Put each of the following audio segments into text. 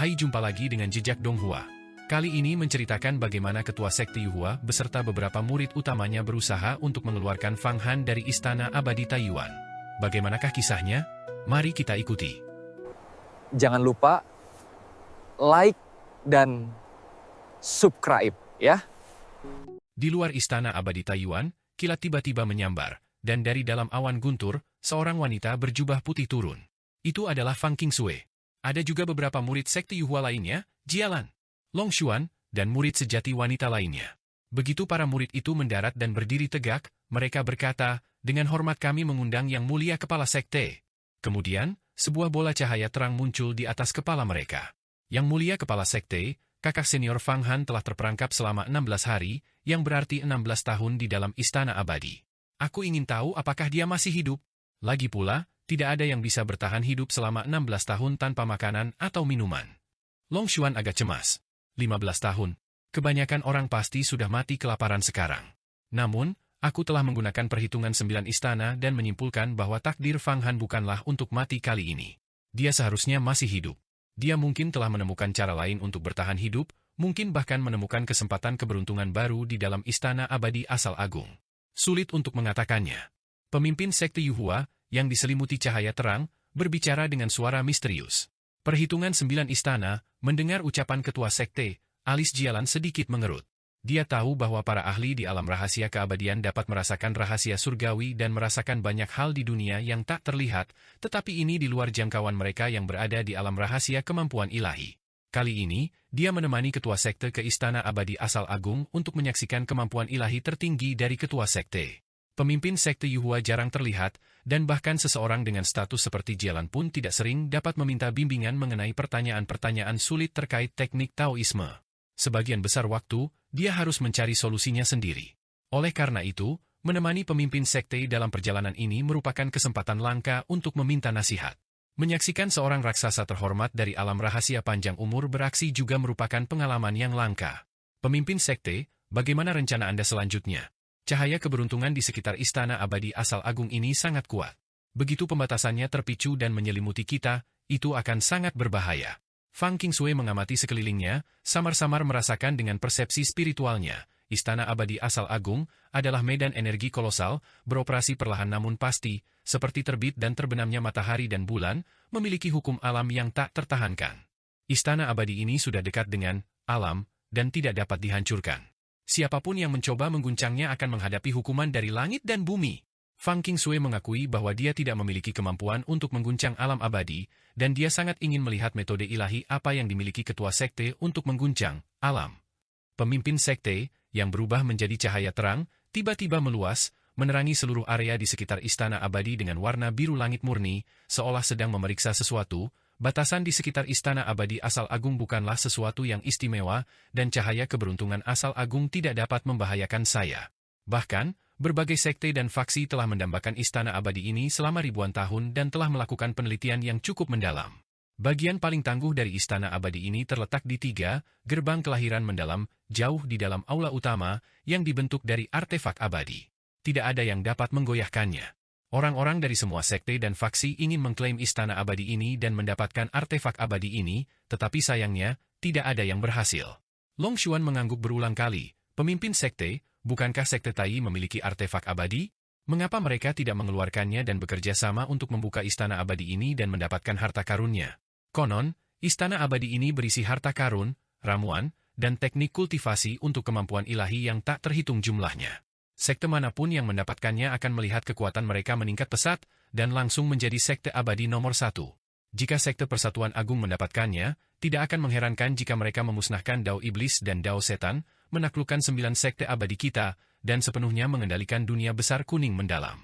Hai, jumpa lagi dengan Jejak Donghua. Kali ini menceritakan bagaimana ketua sekte Yuhua beserta beberapa murid utamanya berusaha untuk mengeluarkan Fang Han dari Istana Abadi Taiyuan. Bagaimanakah kisahnya? Mari kita ikuti. Jangan lupa like dan subscribe ya. Di luar Istana Abadi Taiyuan, kilat tiba-tiba menyambar, dan dari dalam awan guntur, seorang wanita berjubah putih turun. Itu adalah Fang Qingsui. Ada juga beberapa murid sekte Yuhua lainnya, Jialan, Long Xuan, dan murid sejati wanita lainnya. Begitu para murid itu mendarat dan berdiri tegak, mereka berkata, "Dengan hormat kami mengundang Yang Mulia Kepala Sekte." Kemudian, sebuah bola cahaya terang muncul di atas kepala mereka. Yang Mulia Kepala Sekte, kakak senior Fang Han telah terperangkap selama 16 hari, yang berarti 16 tahun di dalam Istana Abadi. Aku ingin tahu apakah dia masih hidup. Lagi pula, tidak ada yang bisa bertahan hidup selama 16 tahun tanpa makanan atau minuman. Long Xuan agak cemas. 15 tahun. Kebanyakan orang pasti sudah mati kelaparan sekarang. Namun, aku telah menggunakan perhitungan 9 istana dan menyimpulkan bahwa takdir Fang Han bukanlah untuk mati kali ini. Dia seharusnya masih hidup. Dia mungkin telah menemukan cara lain untuk bertahan hidup, mungkin bahkan menemukan kesempatan keberuntungan baru di dalam Istana Abadi Asal Agung. Sulit untuk mengatakannya. Pemimpin sekte Yuhua, yang diselimuti cahaya terang, berbicara dengan suara misterius. Perhitungan 9 istana, mendengar ucapan ketua sekte, alis Jialan sedikit mengerut. Dia tahu bahwa para ahli di alam rahasia keabadian dapat merasakan rahasia surgawi dan merasakan banyak hal di dunia yang tak terlihat, tetapi ini di luar jangkauan mereka yang berada di alam rahasia kemampuan ilahi. Kali ini, dia menemani ketua sekte ke Istana Abadi Asal Agung untuk menyaksikan kemampuan ilahi tertinggi dari ketua sekte. Pemimpin sekte Yuhua jarang terlihat, dan bahkan seseorang dengan status seperti Jialan pun tidak sering dapat meminta bimbingan mengenai pertanyaan-pertanyaan sulit terkait teknik Taoisme. Sebagian besar waktu, dia harus mencari solusinya sendiri. Oleh karena itu, menemani pemimpin sekte dalam perjalanan ini merupakan kesempatan langka untuk meminta nasihat. Menyaksikan seorang raksasa terhormat dari alam rahasia panjang umur beraksi juga merupakan pengalaman yang langka. Pemimpin sekte, bagaimana rencana Anda selanjutnya? Cahaya keberuntungan di sekitar Istana Abadi Asal Agung ini sangat kuat. Begitu pembatasannya terpicu dan menyelimuti kita, itu akan sangat berbahaya. Fang Qingsui mengamati sekelilingnya, samar-samar merasakan dengan persepsi spiritualnya. Istana Abadi Asal Agung adalah medan energi kolosal, beroperasi perlahan namun pasti, seperti terbit dan terbenamnya matahari dan bulan, memiliki hukum alam yang tak tertahankan. Istana Abadi ini sudah dekat dengan alam, dan tidak dapat dihancurkan. Siapapun yang mencoba mengguncangnya akan menghadapi hukuman dari langit dan bumi. Fang Qingsui mengakui bahwa dia tidak memiliki kemampuan untuk mengguncang alam abadi, dan dia sangat ingin melihat metode ilahi apa yang dimiliki ketua sekte untuk mengguncang alam. Pemimpin sekte, yang berubah menjadi cahaya terang, tiba-tiba meluas, menerangi seluruh area di sekitar Istana Abadi dengan warna biru langit murni, seolah sedang memeriksa sesuatu. Batasan di sekitar Istana Abadi Asal Agung bukanlah sesuatu yang istimewa, dan cahaya keberuntungan Asal Agung tidak dapat membahayakan saya. Bahkan, berbagai sekte dan faksi telah mendambakan Istana Abadi ini selama ribuan tahun dan telah melakukan penelitian yang cukup mendalam. Bagian paling tangguh dari Istana Abadi ini terletak di 3 gerbang kelahiran mendalam, jauh di dalam aula utama, yang dibentuk dari artefak abadi. Tidak ada yang dapat menggoyahkannya. Orang-orang dari semua sekte dan faksi ingin mengklaim Istana Abadi ini dan mendapatkan artefak abadi ini, tetapi sayangnya, tidak ada yang berhasil. Long Xuan mengangguk berulang kali, "Pemimpin sekte, bukankah sekte Tai memiliki artefak abadi? Mengapa mereka tidak mengeluarkannya dan bekerja sama untuk membuka Istana Abadi ini dan mendapatkan harta karunnya?" Konon, Istana Abadi ini berisi harta karun, ramuan, dan teknik kultivasi untuk kemampuan ilahi yang tak terhitung jumlahnya. Sekte manapun yang mendapatkannya akan melihat kekuatan mereka meningkat pesat, dan langsung menjadi sekte abadi nomor 1. Jika sekte Persatuan Agung mendapatkannya, tidak akan mengherankan jika mereka memusnahkan Dao Iblis dan Dao Setan, menaklukkan 9 sekte abadi kita, dan sepenuhnya mengendalikan dunia besar kuning mendalam.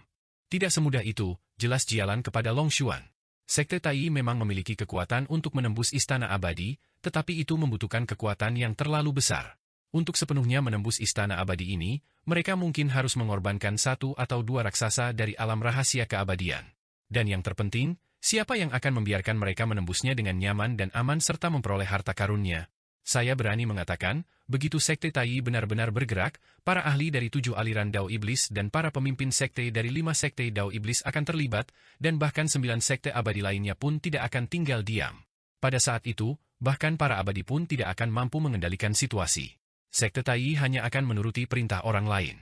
Tidak semudah itu, jelas Jialan kepada Long Xuan. Sekte Tai memang memiliki kekuatan untuk menembus Istana Abadi, tetapi itu membutuhkan kekuatan yang terlalu besar. Untuk sepenuhnya menembus Istana Abadi ini, mereka mungkin harus mengorbankan 1 atau 2 raksasa dari alam rahasia keabadian. Dan yang terpenting, siapa yang akan membiarkan mereka menembusnya dengan nyaman dan aman serta memperoleh harta karunnya? Saya berani mengatakan, begitu sekte Tai benar-benar bergerak, para ahli dari 7 aliran Dao Iblis dan para pemimpin sekte dari 5 sekte Dao Iblis akan terlibat, dan bahkan 9 sekte abadi lainnya pun tidak akan tinggal diam. Pada saat itu, Bahkan para abadi pun tidak akan mampu mengendalikan situasi. Sekte Tai hanya akan menuruti perintah orang lain.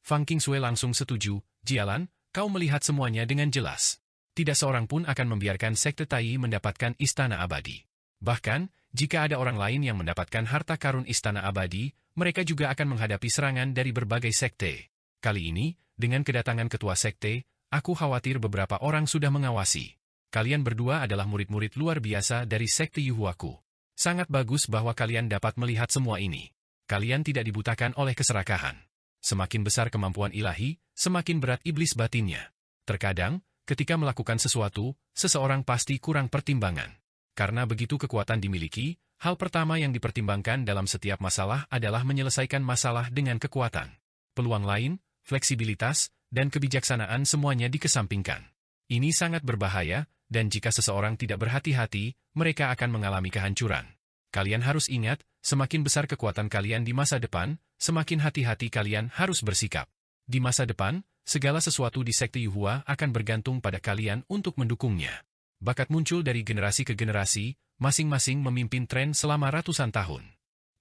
Fang Qingshui langsung setuju, Jialan, kau melihat semuanya dengan jelas. Tidak seorang pun akan membiarkan Sekte Tai mendapatkan istana abadi. Bahkan, jika ada orang lain yang mendapatkan harta karun istana abadi, mereka juga akan menghadapi serangan dari berbagai sekte. Kali ini, dengan kedatangan ketua sekte, aku khawatir beberapa orang sudah mengawasi. Kalian berdua adalah murid-murid luar biasa dari sekte Yuhuaku. Sangat bagus bahwa kalian dapat melihat semua ini. Kalian tidak dibutakan oleh keserakahan. Semakin besar kemampuan ilahi, semakin berat iblis batinnya. Terkadang, ketika melakukan sesuatu, seseorang pasti kurang pertimbangan. Karena begitu kekuatan dimiliki, hal pertama yang dipertimbangkan dalam setiap masalah adalah menyelesaikan masalah dengan kekuatan. Peluang lain, fleksibilitas, dan kebijaksanaan semuanya dikesampingkan. Ini sangat berbahaya, dan jika seseorang tidak berhati-hati, mereka akan mengalami kehancuran. Kalian harus ingat, semakin besar kekuatan kalian di masa depan, semakin hati-hati kalian harus bersikap. Di masa depan, segala sesuatu di sekte Yuhua akan bergantung pada kalian untuk mendukungnya. Bakat muncul dari generasi ke generasi, masing-masing memimpin tren selama ratusan tahun.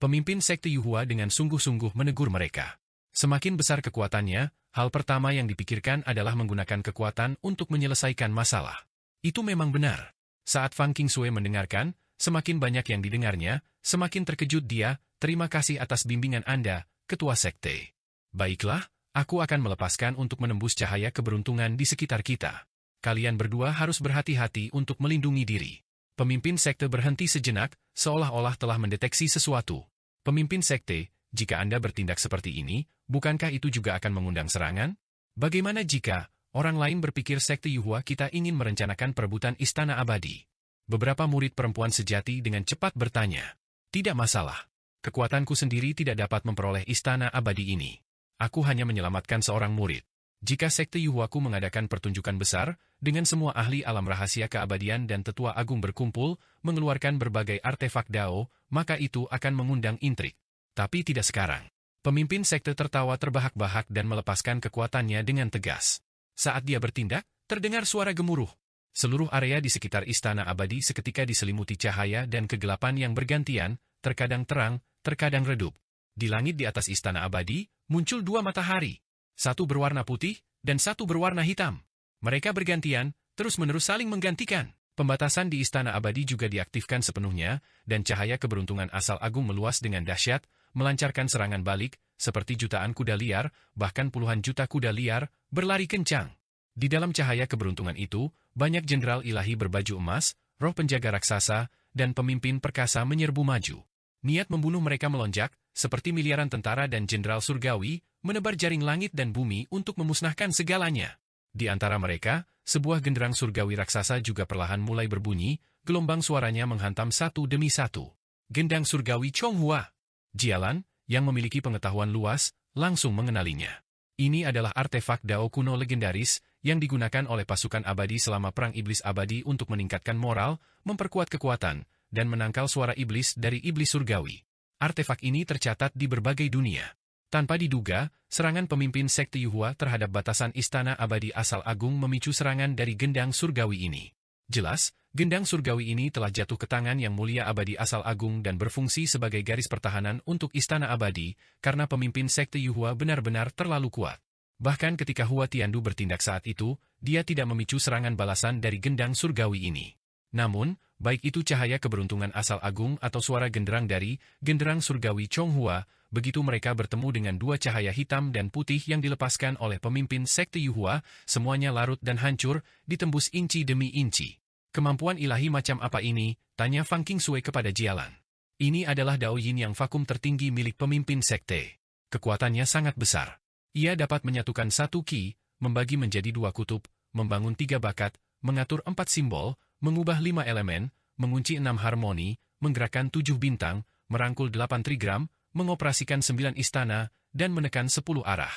Pemimpin sekte Yuhua dengan sungguh-sungguh menegur mereka. Semakin besar kekuatannya, hal pertama yang dipikirkan adalah menggunakan kekuatan untuk menyelesaikan masalah. Itu memang benar. Saat Fang Qingshui mendengarkan, semakin banyak yang didengarnya, semakin terkejut dia. Terima kasih atas bimbingan Anda, Ketua Sekte. Baiklah, aku akan melepaskan untuk menembus cahaya keberuntungan di sekitar kita. Kalian berdua harus berhati-hati untuk melindungi diri. Pemimpin sekte berhenti sejenak, seolah-olah telah mendeteksi sesuatu. Pemimpin sekte, jika Anda bertindak seperti ini, bukankah itu juga akan mengundang serangan? Bagaimana jika orang lain berpikir sekte Yuhua kita ingin merencanakan perebutan istana abadi? Beberapa murid perempuan sejati dengan cepat bertanya. Tidak masalah. Kekuatanku sendiri tidak dapat memperoleh istana abadi ini. Aku hanya menyelamatkan seorang murid. Jika sekte Yuhuaku mengadakan pertunjukan besar, dengan semua ahli alam rahasia keabadian dan tetua agung berkumpul, mengeluarkan berbagai artefak Dao, maka itu akan mengundang intrik. Tapi tidak sekarang. Pemimpin sekte tertawa terbahak-bahak dan melepaskan kekuatannya dengan tegas. Saat dia bertindak, terdengar suara gemuruh. Seluruh area di sekitar istana abadi seketika diselimuti cahaya dan kegelapan yang bergantian, terkadang terang, terkadang redup. Di langit di atas istana abadi, muncul dua matahari. Satu berwarna putih, dan satu berwarna hitam. Mereka bergantian, terus-menerus saling menggantikan. Pembatasan di istana abadi juga diaktifkan sepenuhnya, dan cahaya keberuntungan asal agung meluas dengan dahsyat, melancarkan serangan balik, seperti jutaan kuda liar, bahkan puluhan juta kuda liar, berlari kencang. Di dalam cahaya keberuntungan itu, banyak jenderal ilahi berbaju emas, roh penjaga raksasa, dan pemimpin perkasa menyerbu maju. Niat membunuh mereka melonjak, seperti miliaran tentara dan jenderal surgawi, menebar jaring langit dan bumi untuk memusnahkan segalanya. Di antara mereka, sebuah genderang surgawi raksasa juga perlahan mulai berbunyi, gelombang suaranya menghantam satu demi satu. Gendang surgawi Chonghua. Jialan, yang memiliki pengetahuan luas, langsung mengenalinya. Ini adalah artefak Dao kuno legendaris, yang digunakan oleh pasukan abadi selama Perang Iblis Abadi untuk meningkatkan moral, memperkuat kekuatan, dan menangkal suara iblis dari iblis surgawi. Artefak ini tercatat di berbagai dunia. Tanpa diduga, serangan pemimpin sekte Yuhua terhadap batasan istana abadi asal agung memicu serangan dari gendang surgawi ini. Jelas, gendang surgawi ini telah jatuh ke tangan yang mulia abadi asal agung dan berfungsi sebagai garis pertahanan untuk istana abadi, karena pemimpin sekte Yuhua benar-benar terlalu kuat. Bahkan ketika Hua Tiandu bertindak saat itu, dia tidak memicu serangan balasan dari gendang surgawi ini. Namun, baik itu cahaya keberuntungan asal agung atau suara genderang dari genderang surgawi Chonghua, begitu mereka bertemu dengan dua cahaya hitam dan putih yang dilepaskan oleh pemimpin sekte Yuhua, semuanya larut dan hancur, ditembus inci demi inci. Kemampuan ilahi macam apa ini? Tanya Fang Qingshui kepada Jialan. Ini adalah Dao Yin yang vakum tertinggi milik pemimpin sekte. Kekuatannya sangat besar. Ia dapat menyatukan satu ki, membagi menjadi dua kutub, membangun tiga bakat, mengatur 4 simbol, mengubah 5 elemen, mengunci 6 harmoni, menggerakkan 7 bintang, merangkul 8 trigram, mengoperasikan 9 istana, dan menekan 10 arah.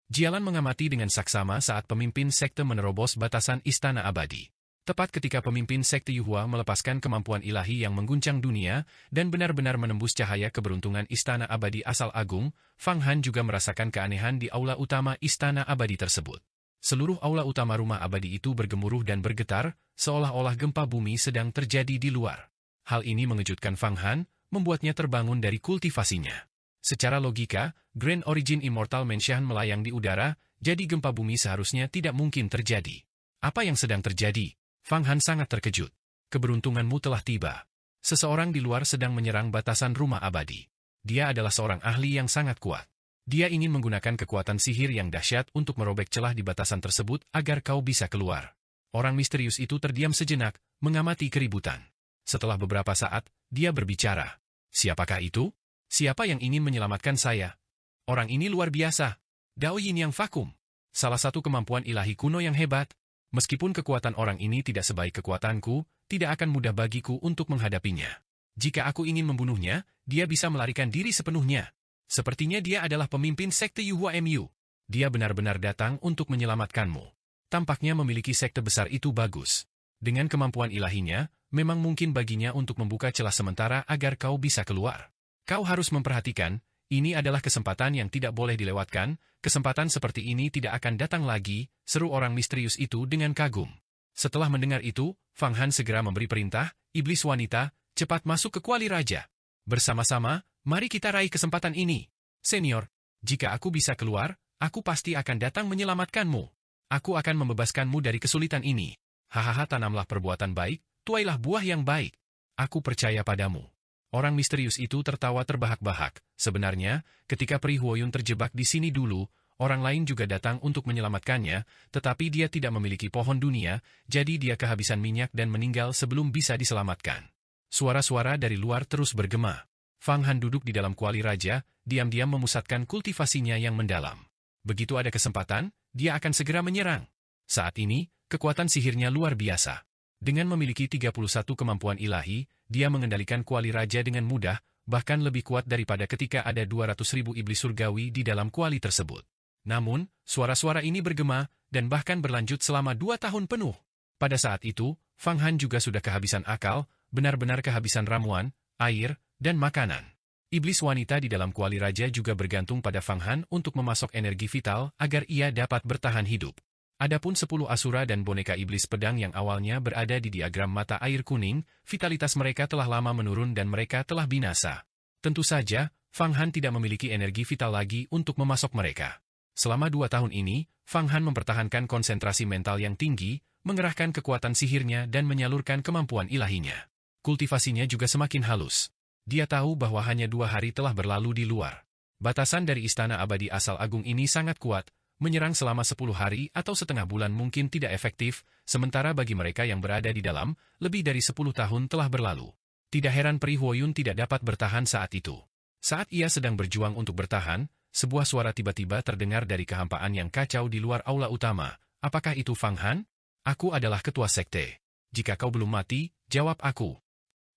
Jialan mengamati dengan saksama saat pemimpin sekte menerobos batasan istana abadi. Tepat ketika pemimpin sekte Yuhua melepaskan kemampuan ilahi yang mengguncang dunia, dan benar-benar menembus cahaya keberuntungan istana abadi asal agung, Fang Han juga merasakan keanehan di aula utama istana abadi tersebut. Seluruh aula utama rumah abadi itu bergemuruh dan bergetar, seolah-olah gempa bumi sedang terjadi di luar. Hal ini mengejutkan Fang Han, membuatnya terbangun dari kultivasinya. Secara logika, Grand Origin Immortal Mansion melayang di udara, jadi gempa bumi seharusnya tidak mungkin terjadi. Apa yang sedang terjadi? Fang Han sangat terkejut. Keberuntunganmu telah tiba. Seseorang di luar sedang menyerang batasan rumah abadi. Dia adalah seorang ahli yang sangat kuat. Dia ingin menggunakan kekuatan sihir yang dahsyat untuk merobek celah di batasan tersebut agar kau bisa keluar. Orang misterius itu terdiam sejenak, mengamati keributan. Setelah beberapa saat, dia berbicara. Siapakah itu? Siapa yang ingin menyelamatkan saya? Orang ini luar biasa. Dao Yin yang vakum. Salah satu kemampuan ilahi kuno yang hebat. Meskipun kekuatan orang ini tidak sebaik kekuatanku, tidak akan mudah bagiku untuk menghadapinya. Jika aku ingin membunuhnya, dia bisa melarikan diri sepenuhnya. Sepertinya dia adalah pemimpin sekte Yuhua MU. Dia benar-benar datang untuk menyelamatkanmu. Tampaknya memiliki sekte besar itu bagus. Dengan kemampuan ilahinya, memang mungkin baginya untuk membuka celah sementara agar kau bisa keluar. Kau harus memperhatikan, ini adalah kesempatan yang tidak boleh dilewatkan, kesempatan seperti ini tidak akan datang lagi, seru orang misterius itu dengan kagum. Setelah mendengar itu, Fang Han segera memberi perintah, iblis wanita, cepat masuk ke kuali raja. Bersama-sama, mari kita raih kesempatan ini. Senior, jika aku bisa keluar, aku pasti akan datang menyelamatkanmu. Aku akan membebaskanmu dari kesulitan ini. Hahaha, tanamlah perbuatan baik, tuailah buah yang baik. Aku percaya padamu. Orang misterius itu tertawa terbahak-bahak. Sebenarnya, ketika Pri Huoyun terjebak di sini dulu, orang lain juga datang untuk menyelamatkannya, tetapi dia tidak memiliki pohon dunia, jadi dia kehabisan minyak dan meninggal sebelum bisa diselamatkan. Suara-suara dari luar terus bergema. Fang Han duduk di dalam kuali raja, diam-diam memusatkan kultivasinya yang mendalam. Begitu ada kesempatan, dia akan segera menyerang. Saat ini, kekuatan sihirnya luar biasa. Dengan memiliki 31 kemampuan ilahi, dia mengendalikan kuali raja dengan mudah, bahkan lebih kuat daripada ketika ada 200.000 iblis surgawi di dalam kuali tersebut. Namun, suara-suara ini bergema, dan bahkan berlanjut selama 2 tahun penuh. Pada saat itu, Fang Han juga sudah kehabisan akal, benar-benar kehabisan ramuan, air, dan makanan. Iblis wanita di dalam kuali raja juga bergantung pada Fang Han untuk memasok energi vital agar ia dapat bertahan hidup. Adapun 10 asura dan boneka iblis pedang yang awalnya berada di diagram mata air kuning, vitalitas mereka telah lama menurun dan mereka telah binasa. Tentu saja, Fang Han tidak memiliki energi vital lagi untuk memasok mereka. Selama 2 tahun ini, Fang Han mempertahankan konsentrasi mental yang tinggi, mengerahkan kekuatan sihirnya dan menyalurkan kemampuan ilahinya. Kultivasinya juga semakin halus. Dia tahu bahwa hanya 2 hari telah berlalu di luar. Batasan dari istana abadi asal agung ini sangat kuat. Menyerang selama 10 hari atau setengah bulan mungkin tidak efektif, sementara bagi mereka yang berada di dalam, lebih dari 10 tahun telah berlalu. Tidak heran Pri Huoyun tidak dapat bertahan saat itu. Saat ia sedang berjuang untuk bertahan, sebuah suara tiba-tiba terdengar dari kehampaan yang kacau di luar aula utama. Apakah itu Fang Han? Aku adalah ketua sekte. Jika kau belum mati, jawab aku.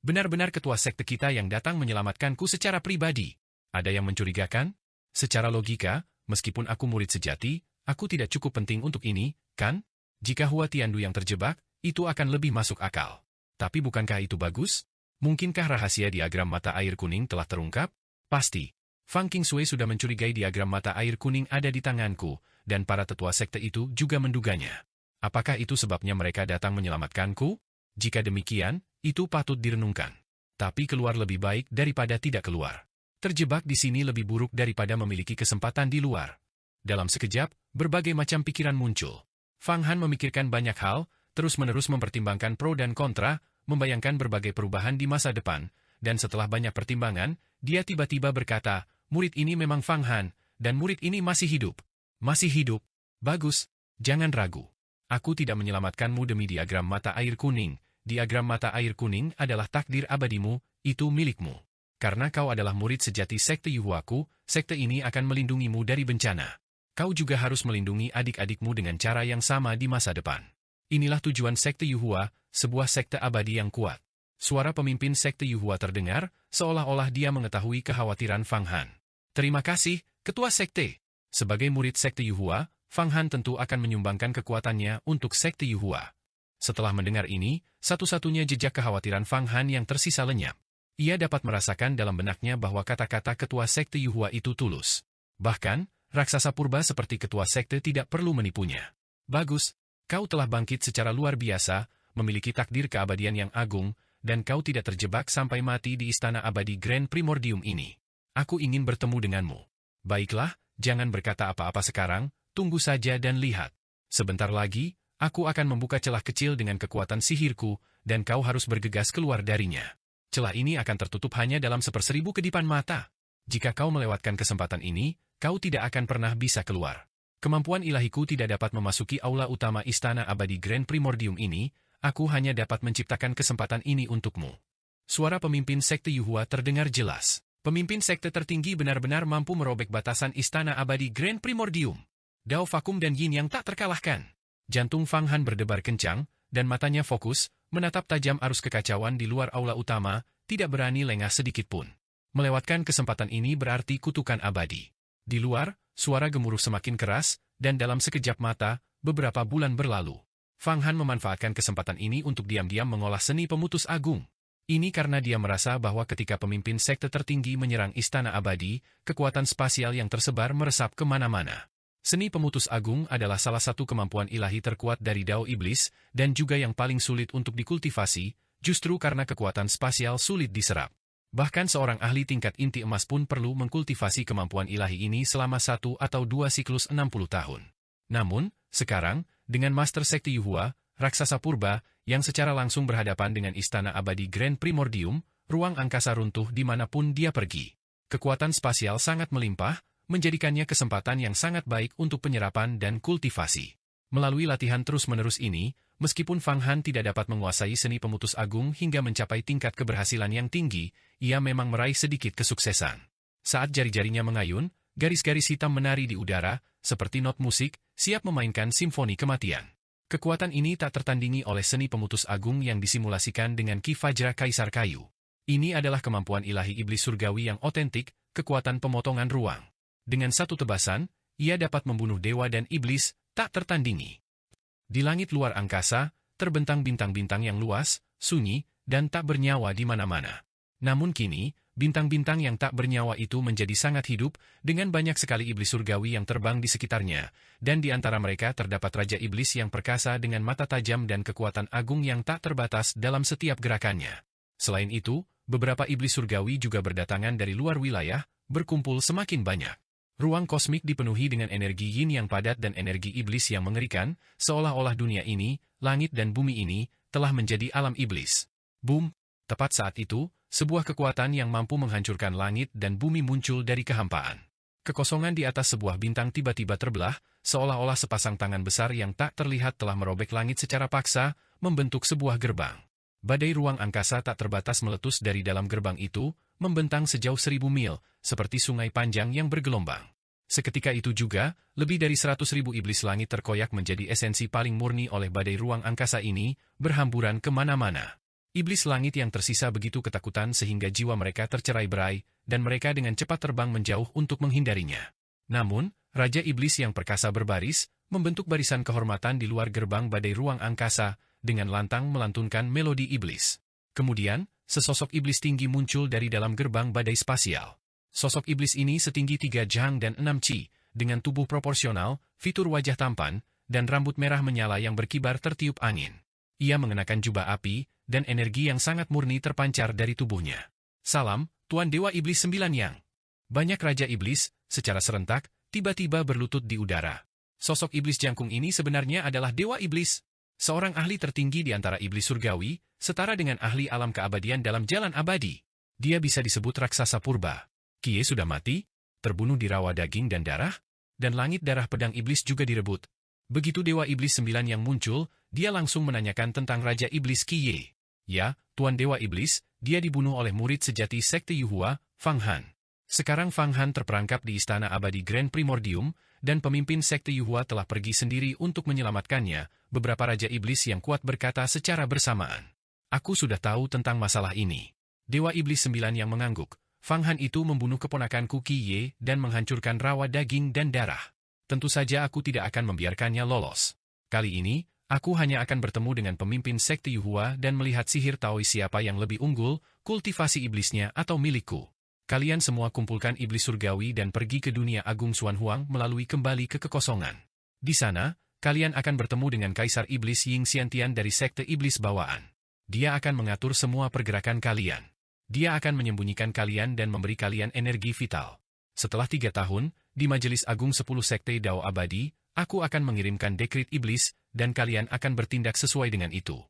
Benar-benar ketua sekte kita yang datang menyelamatkanku secara pribadi. Ada yang mencurigakan? Secara logika, meskipun aku murid sejati, aku tidak cukup penting untuk ini, kan? Jika Hua Tiandu yang terjebak, itu akan lebih masuk akal. Tapi bukankah itu bagus? Mungkinkah rahasia diagram mata air kuning telah terungkap? Pasti. Fang Qingsui sudah mencurigai diagram mata air kuning ada di tanganku, dan para tetua sekte itu juga menduganya. Apakah itu sebabnya mereka datang menyelamatkanku? Jika demikian, itu patut direnungkan. Tapi keluar lebih baik daripada tidak keluar. Terjebak di sini lebih buruk daripada memiliki kesempatan di luar. Dalam sekejap, berbagai macam pikiran muncul. Fang Han memikirkan banyak hal, terus-menerus mempertimbangkan pro dan kontra, membayangkan berbagai perubahan di masa depan, dan setelah banyak pertimbangan, dia tiba-tiba berkata, murid ini memang Fang Han, dan murid ini masih hidup. Masih hidup? Bagus, jangan ragu. Aku tidak menyelamatkanmu demi diagram mata air kuning. Diagram mata air kuning adalah takdir abadimu, itu milikmu. Karena kau adalah murid sejati sekte Yuhuaku, sekte ini akan melindungimu dari bencana. Kau juga harus melindungi adik-adikmu dengan cara yang sama di masa depan. Inilah tujuan sekte Yuhua, sebuah sekte abadi yang kuat. Suara pemimpin sekte Yuhua terdengar, seolah-olah dia mengetahui kekhawatiran Fang Han. Terima kasih, ketua sekte. Sebagai murid sekte Yuhua, Fang Han tentu akan menyumbangkan kekuatannya untuk sekte Yuhua. Setelah mendengar ini, satu-satunya jejak kekhawatiran Fang Han yang tersisa lenyap. Ia dapat merasakan dalam benaknya bahwa kata-kata ketua sekte Yuhua itu tulus. Bahkan, raksasa purba seperti ketua sekte tidak perlu menipunya. Bagus, kau telah bangkit secara luar biasa, memiliki takdir keabadian yang agung, dan kau tidak terjebak sampai mati di istana abadi Grand Primordium ini. Aku ingin bertemu denganmu. Baiklah, jangan berkata apa-apa sekarang, tunggu saja dan lihat. Sebentar lagi, aku akan membuka celah kecil dengan kekuatan sihirku, dan kau harus bergegas keluar darinya. Celah ini akan tertutup hanya dalam 1/1000 kedipan mata. Jika kau melewatkan kesempatan ini, kau tidak akan pernah bisa keluar. Kemampuan ilahiku tidak dapat memasuki aula utama istana abadi Grand Primordium ini, aku hanya dapat menciptakan kesempatan ini untukmu. Suara pemimpin sekte Yuhua terdengar jelas. Pemimpin sekte tertinggi benar-benar mampu merobek batasan istana abadi Grand Primordium. Dao vakum dan yin yang tak terkalahkan. Jantung Fang Han berdebar kencang, dan matanya fokus, menatap tajam arus kekacauan di luar aula utama, tidak berani lengah sedikit pun. Melewatkan kesempatan ini berarti kutukan abadi. Di luar, suara gemuruh semakin keras, dan dalam sekejap mata, beberapa bulan berlalu. Fang Han memanfaatkan kesempatan ini untuk diam-diam mengolah seni pemutus agung. Ini karena dia merasa bahwa ketika pemimpin sekte tertinggi menyerang istana abadi, kekuatan spasial yang tersebar meresap kemana-mana. Seni pemutus agung adalah salah satu kemampuan ilahi terkuat dari Dao Iblis, dan juga yang paling sulit untuk dikultivasi, justru karena kekuatan spasial sulit diserap. Bahkan seorang ahli tingkat inti emas pun perlu mengkultivasi kemampuan ilahi ini selama 1 atau 2 siklus 60 tahun. Namun, sekarang, dengan Master Sekte Yuhua, Raksasa Purba, yang secara langsung berhadapan dengan istana abadi Grand Primordium, ruang angkasa runtuh dimanapun dia pergi. Kekuatan spasial sangat melimpah, menjadikannya kesempatan yang sangat baik untuk penyerapan dan kultivasi. Melalui latihan terus-menerus ini, meskipun Fang Han tidak dapat menguasai seni pemutus agung hingga mencapai tingkat keberhasilan yang tinggi, ia memang meraih sedikit kesuksesan. Saat jari-jarinya mengayun, garis-garis hitam menari di udara, seperti not musik, siap memainkan simfoni kematian. Kekuatan ini tak tertandingi oleh seni pemutus agung yang disimulasikan dengan Ki Fajra Kaisar Kayu. Ini adalah kemampuan ilahi iblis surgawi yang otentik, kekuatan pemotongan ruang. Dengan satu tebasan, ia dapat membunuh dewa dan iblis, tak tertandingi. Di langit luar angkasa, terbentang bintang-bintang yang luas, sunyi, dan tak bernyawa di mana-mana. Namun kini, bintang-bintang yang tak bernyawa itu menjadi sangat hidup, dengan banyak sekali iblis surgawi yang terbang di sekitarnya, dan di antara mereka terdapat Raja Iblis yang perkasa dengan mata tajam dan kekuatan agung yang tak terbatas dalam setiap gerakannya. Selain itu, beberapa iblis surgawi juga berdatangan dari luar wilayah, berkumpul semakin banyak. Ruang kosmik dipenuhi dengan energi yin yang padat dan energi iblis yang mengerikan, seolah-olah dunia ini, langit dan bumi ini, telah menjadi alam iblis. Boom! Tepat saat itu, sebuah kekuatan yang mampu menghancurkan langit dan bumi muncul dari kehampaan. Kekosongan di atas sebuah bintang tiba-tiba terbelah, seolah-olah sepasang tangan besar yang tak terlihat telah merobek langit secara paksa, membentuk sebuah gerbang. Badai ruang angkasa tak terbatas meletus dari dalam gerbang itu, membentang sejauh 1000 mil, seperti sungai panjang yang bergelombang. Seketika itu juga, lebih dari 100.000 iblis langit terkoyak menjadi esensi paling murni oleh badai ruang angkasa ini, berhamburan kemana-mana. Iblis langit yang tersisa begitu ketakutan sehingga jiwa mereka tercerai-berai, dan mereka dengan cepat terbang menjauh untuk menghindarinya. Namun, Raja Iblis yang perkasa berbaris, membentuk barisan kehormatan di luar gerbang badai ruang angkasa, dengan lantang melantunkan melodi iblis. Kemudian, sesosok iblis tinggi muncul dari dalam gerbang badai spasial. Sosok iblis ini setinggi 3 jang dan 6 ci, dengan tubuh proporsional, fitur wajah tampan, dan rambut merah menyala yang berkibar tertiup angin. Ia mengenakan jubah api, dan energi yang sangat murni terpancar dari tubuhnya. Salam, Tuan Dewa Iblis 9 Yang. Banyak Raja Iblis, secara serentak, tiba-tiba berlutut di udara. Sosok iblis jangkung ini sebenarnya adalah Dewa Iblis. Seorang ahli tertinggi di antara iblis surgawi, setara dengan ahli alam keabadian dalam jalan abadi. Dia bisa disebut raksasa purba. Kie sudah mati, terbunuh di rawa daging dan darah, dan langit darah pedang iblis juga direbut. Begitu Dewa Iblis 9 yang muncul, dia langsung menanyakan tentang Raja Iblis Kie. Ya, Tuan Dewa Iblis, dia dibunuh oleh murid sejati Sekte Yuhua, Fang Han. Sekarang Fang Han terperangkap di istana abadi Grand Primordium, dan pemimpin Sekte Yuhua telah pergi sendiri untuk menyelamatkannya, beberapa Raja Iblis yang kuat berkata secara bersamaan. Aku sudah tahu tentang masalah ini. Dewa Iblis 9 yang mengangguk. Fang Han itu membunuh keponakanku Kie dan menghancurkan rawa daging dan darah. Tentu saja aku tidak akan membiarkannya lolos. Kali ini, aku hanya akan bertemu dengan pemimpin Sekte Yuhua dan melihat sihir Taois siapa yang lebih unggul, kultivasi iblisnya atau milikku. Kalian semua kumpulkan iblis surgawi dan pergi ke dunia agung Xuan Huang melalui kembali ke kekosongan. Di sana, kalian akan bertemu dengan Kaisar Iblis Ying Xiantian dari Sekte Iblis Bawaan. Dia akan mengatur semua pergerakan kalian. Dia akan menyembunyikan kalian dan memberi kalian energi vital. Setelah 3 tahun, di Majelis Agung 10 Sekte Dao Abadi, aku akan mengirimkan dekrit iblis, dan kalian akan bertindak sesuai dengan itu.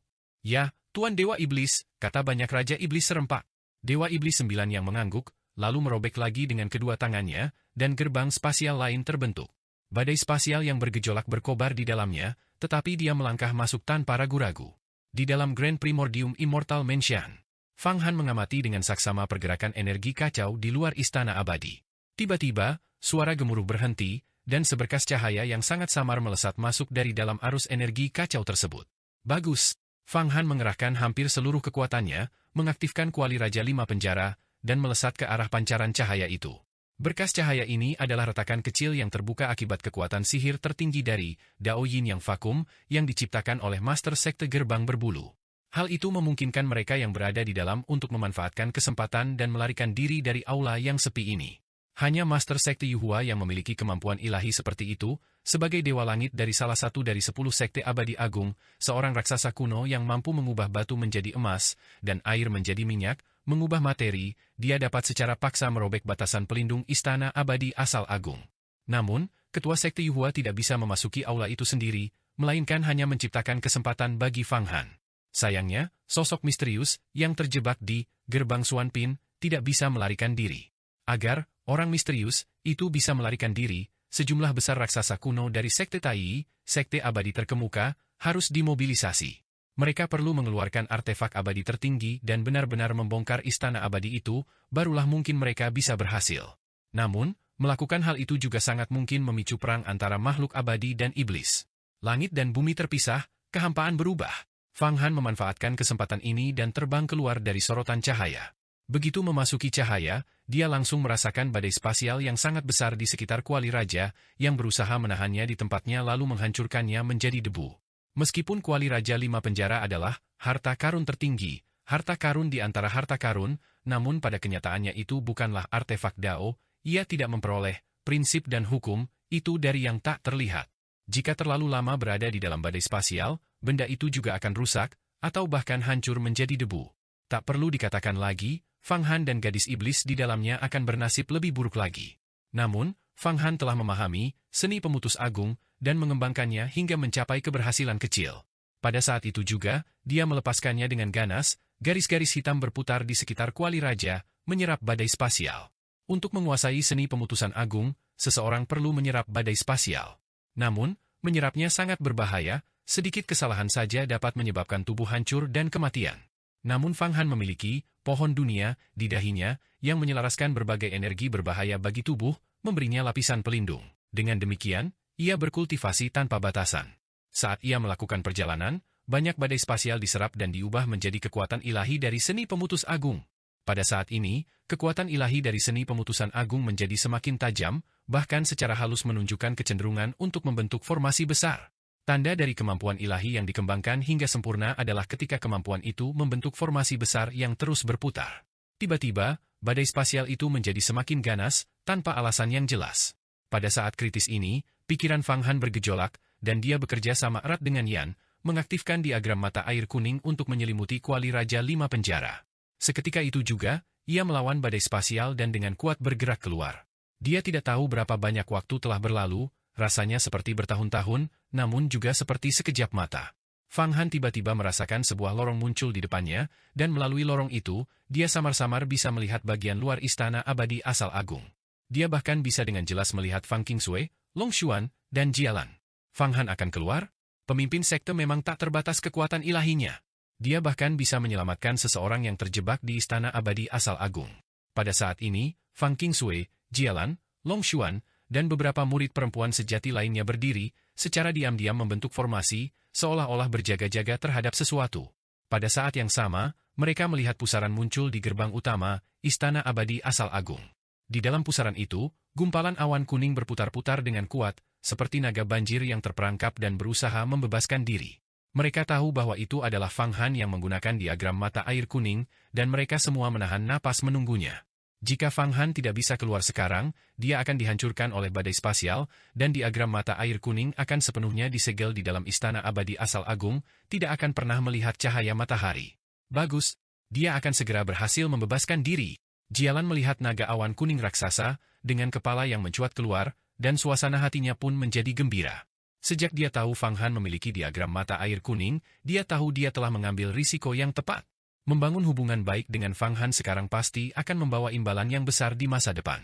Ya, Tuan Dewa Iblis, kata banyak Raja Iblis serempak. Dewa Iblis 9 yang mengangguk, lalu merobek lagi dengan kedua tangannya, dan gerbang spasial lain terbentuk. Badai spasial yang bergejolak berkobar di dalamnya, tetapi dia melangkah masuk tanpa ragu-ragu. Di dalam Grand Primordium Immortal Mansion, Fang Han mengamati dengan saksama pergerakan energi kacau di luar Istana Abadi. Tiba-tiba, suara gemuruh berhenti, dan seberkas cahaya yang sangat samar melesat masuk dari dalam arus energi kacau tersebut. Bagus! Fang Han mengerahkan hampir seluruh kekuatannya, mengaktifkan kuali Raja 5 Penjara, dan melesat ke arah pancaran cahaya itu. Berkas cahaya ini adalah retakan kecil yang terbuka akibat kekuatan sihir tertinggi dari Dao Yin yang vakum yang diciptakan oleh Master Sekte Gerbang Berbulu. Hal itu memungkinkan mereka yang berada di dalam untuk memanfaatkan kesempatan dan melarikan diri dari aula yang sepi ini. Hanya Master Sekte Yuhua yang memiliki kemampuan ilahi seperti itu, sebagai Dewa Langit dari salah satu dari 10 Sekte Abadi Agung, seorang raksasa kuno yang mampu mengubah batu menjadi emas, dan air menjadi minyak, mengubah materi, dia dapat secara paksa merobek batasan pelindung Istana Abadi Asal Agung. Namun, Ketua Sekte Yuhua tidak bisa memasuki aula itu sendiri, melainkan hanya menciptakan kesempatan bagi Fang Han. Sayangnya, sosok misterius yang terjebak di gerbang Xuanpin tidak bisa melarikan diri. Agar orang misterius itu bisa melarikan diri, sejumlah besar raksasa kuno dari Sekte Tai, Sekte Abadi terkemuka, harus dimobilisasi. Mereka perlu mengeluarkan artefak abadi tertinggi dan benar-benar membongkar Istana Abadi itu, barulah mungkin mereka bisa berhasil. Namun, melakukan hal itu juga sangat mungkin memicu perang antara makhluk abadi dan iblis. Langit dan bumi terpisah, kehampaan berubah. Fang Han memanfaatkan kesempatan ini dan terbang keluar dari sorotan cahaya. Begitu memasuki cahaya, dia langsung merasakan badai spasial yang sangat besar di sekitar kuali raja, yang berusaha menahannya di tempatnya lalu menghancurkannya menjadi debu. Meskipun kuali Raja 5 Penjara adalah harta karun tertinggi, harta karun di antara harta karun, namun pada kenyataannya itu bukanlah artefak Dao, ia tidak memperoleh prinsip dan hukum itu dari yang tak terlihat. Jika terlalu lama berada di dalam badai spasial, benda itu juga akan rusak, atau bahkan hancur menjadi debu. Tak perlu dikatakan lagi, Fang Han dan gadis iblis di dalamnya akan bernasib lebih buruk lagi. Namun, Fang Han telah memahami seni pemutus agung dan mengembangkannya hingga mencapai keberhasilan kecil. Pada saat itu juga, dia melepaskannya dengan ganas, garis-garis hitam berputar di sekitar kuali raja, menyerap badai spasial. Untuk menguasai seni pemutusan agung, seseorang perlu menyerap badai spasial. Namun, menyerapnya sangat berbahaya, sedikit kesalahan saja dapat menyebabkan tubuh hancur dan kematian. Namun Fang Han memiliki pohon dunia di dahinya yang menyelaraskan berbagai energi berbahaya bagi tubuh, memberinya lapisan pelindung. Dengan demikian, ia berkultivasi tanpa batasan. Saat ia melakukan perjalanan, banyak badai spasial diserap dan diubah menjadi kekuatan ilahi dari seni pemutus agung. Pada saat ini, kekuatan ilahi dari seni pemutusan agung menjadi semakin tajam, bahkan secara halus menunjukkan kecenderungan untuk membentuk formasi besar. Tanda dari kemampuan ilahi yang dikembangkan hingga sempurna adalah ketika kemampuan itu membentuk formasi besar yang terus berputar. Tiba-tiba, badai spasial itu menjadi semakin ganas, tanpa alasan yang jelas. Pada saat kritis ini, pikiran Fang Han bergejolak, dan dia bekerja sama erat dengan Yan, mengaktifkan diagram mata air kuning untuk menyelimuti kuali Raja 5 Penjara. Seketika itu juga, ia melawan badai spasial dan dengan kuat bergerak keluar. Dia tidak tahu berapa banyak waktu telah berlalu, rasanya seperti bertahun-tahun, namun juga seperti sekejap mata. Fang Han tiba-tiba merasakan sebuah lorong muncul di depannya, dan melalui lorong itu, dia samar-samar bisa melihat bagian luar Istana Abadi Asal Agung. Dia bahkan bisa dengan jelas melihat Fang Qingsui, Long Xuan, dan Jialan. Fang Han akan keluar? Pemimpin sekte memang tak terbatas kekuatan ilahinya. Dia bahkan bisa menyelamatkan seseorang yang terjebak di Istana Abadi Asal Agung. Pada saat ini, Fang Qingsui, Jialan, Long Xuan, dan beberapa murid perempuan sejati lainnya berdiri, secara diam-diam membentuk formasi, seolah-olah berjaga-jaga terhadap sesuatu. Pada saat yang sama, mereka melihat pusaran muncul di gerbang utama, Istana Abadi Asal Agung. Di dalam pusaran itu, gumpalan awan kuning berputar-putar dengan kuat, seperti naga banjir yang terperangkap dan berusaha membebaskan diri. Mereka tahu bahwa itu adalah Fang Han yang menggunakan diagram mata air kuning, dan mereka semua menahan napas menunggunya. Jika Fang Han tidak bisa keluar sekarang, dia akan dihancurkan oleh badai spasial, dan diagram mata air kuning akan sepenuhnya disegel di dalam Istana Abadi Asal Agung, tidak akan pernah melihat cahaya matahari. Bagus. Dia akan segera berhasil membebaskan diri. Jialan melihat naga awan kuning raksasa, dengan kepala yang mencuat keluar, dan suasana hatinya pun menjadi gembira. Sejak dia tahu Fang Han memiliki diagram mata air kuning, dia tahu dia telah mengambil risiko yang tepat. Membangun hubungan baik dengan Fang Han sekarang pasti akan membawa imbalan yang besar di masa depan.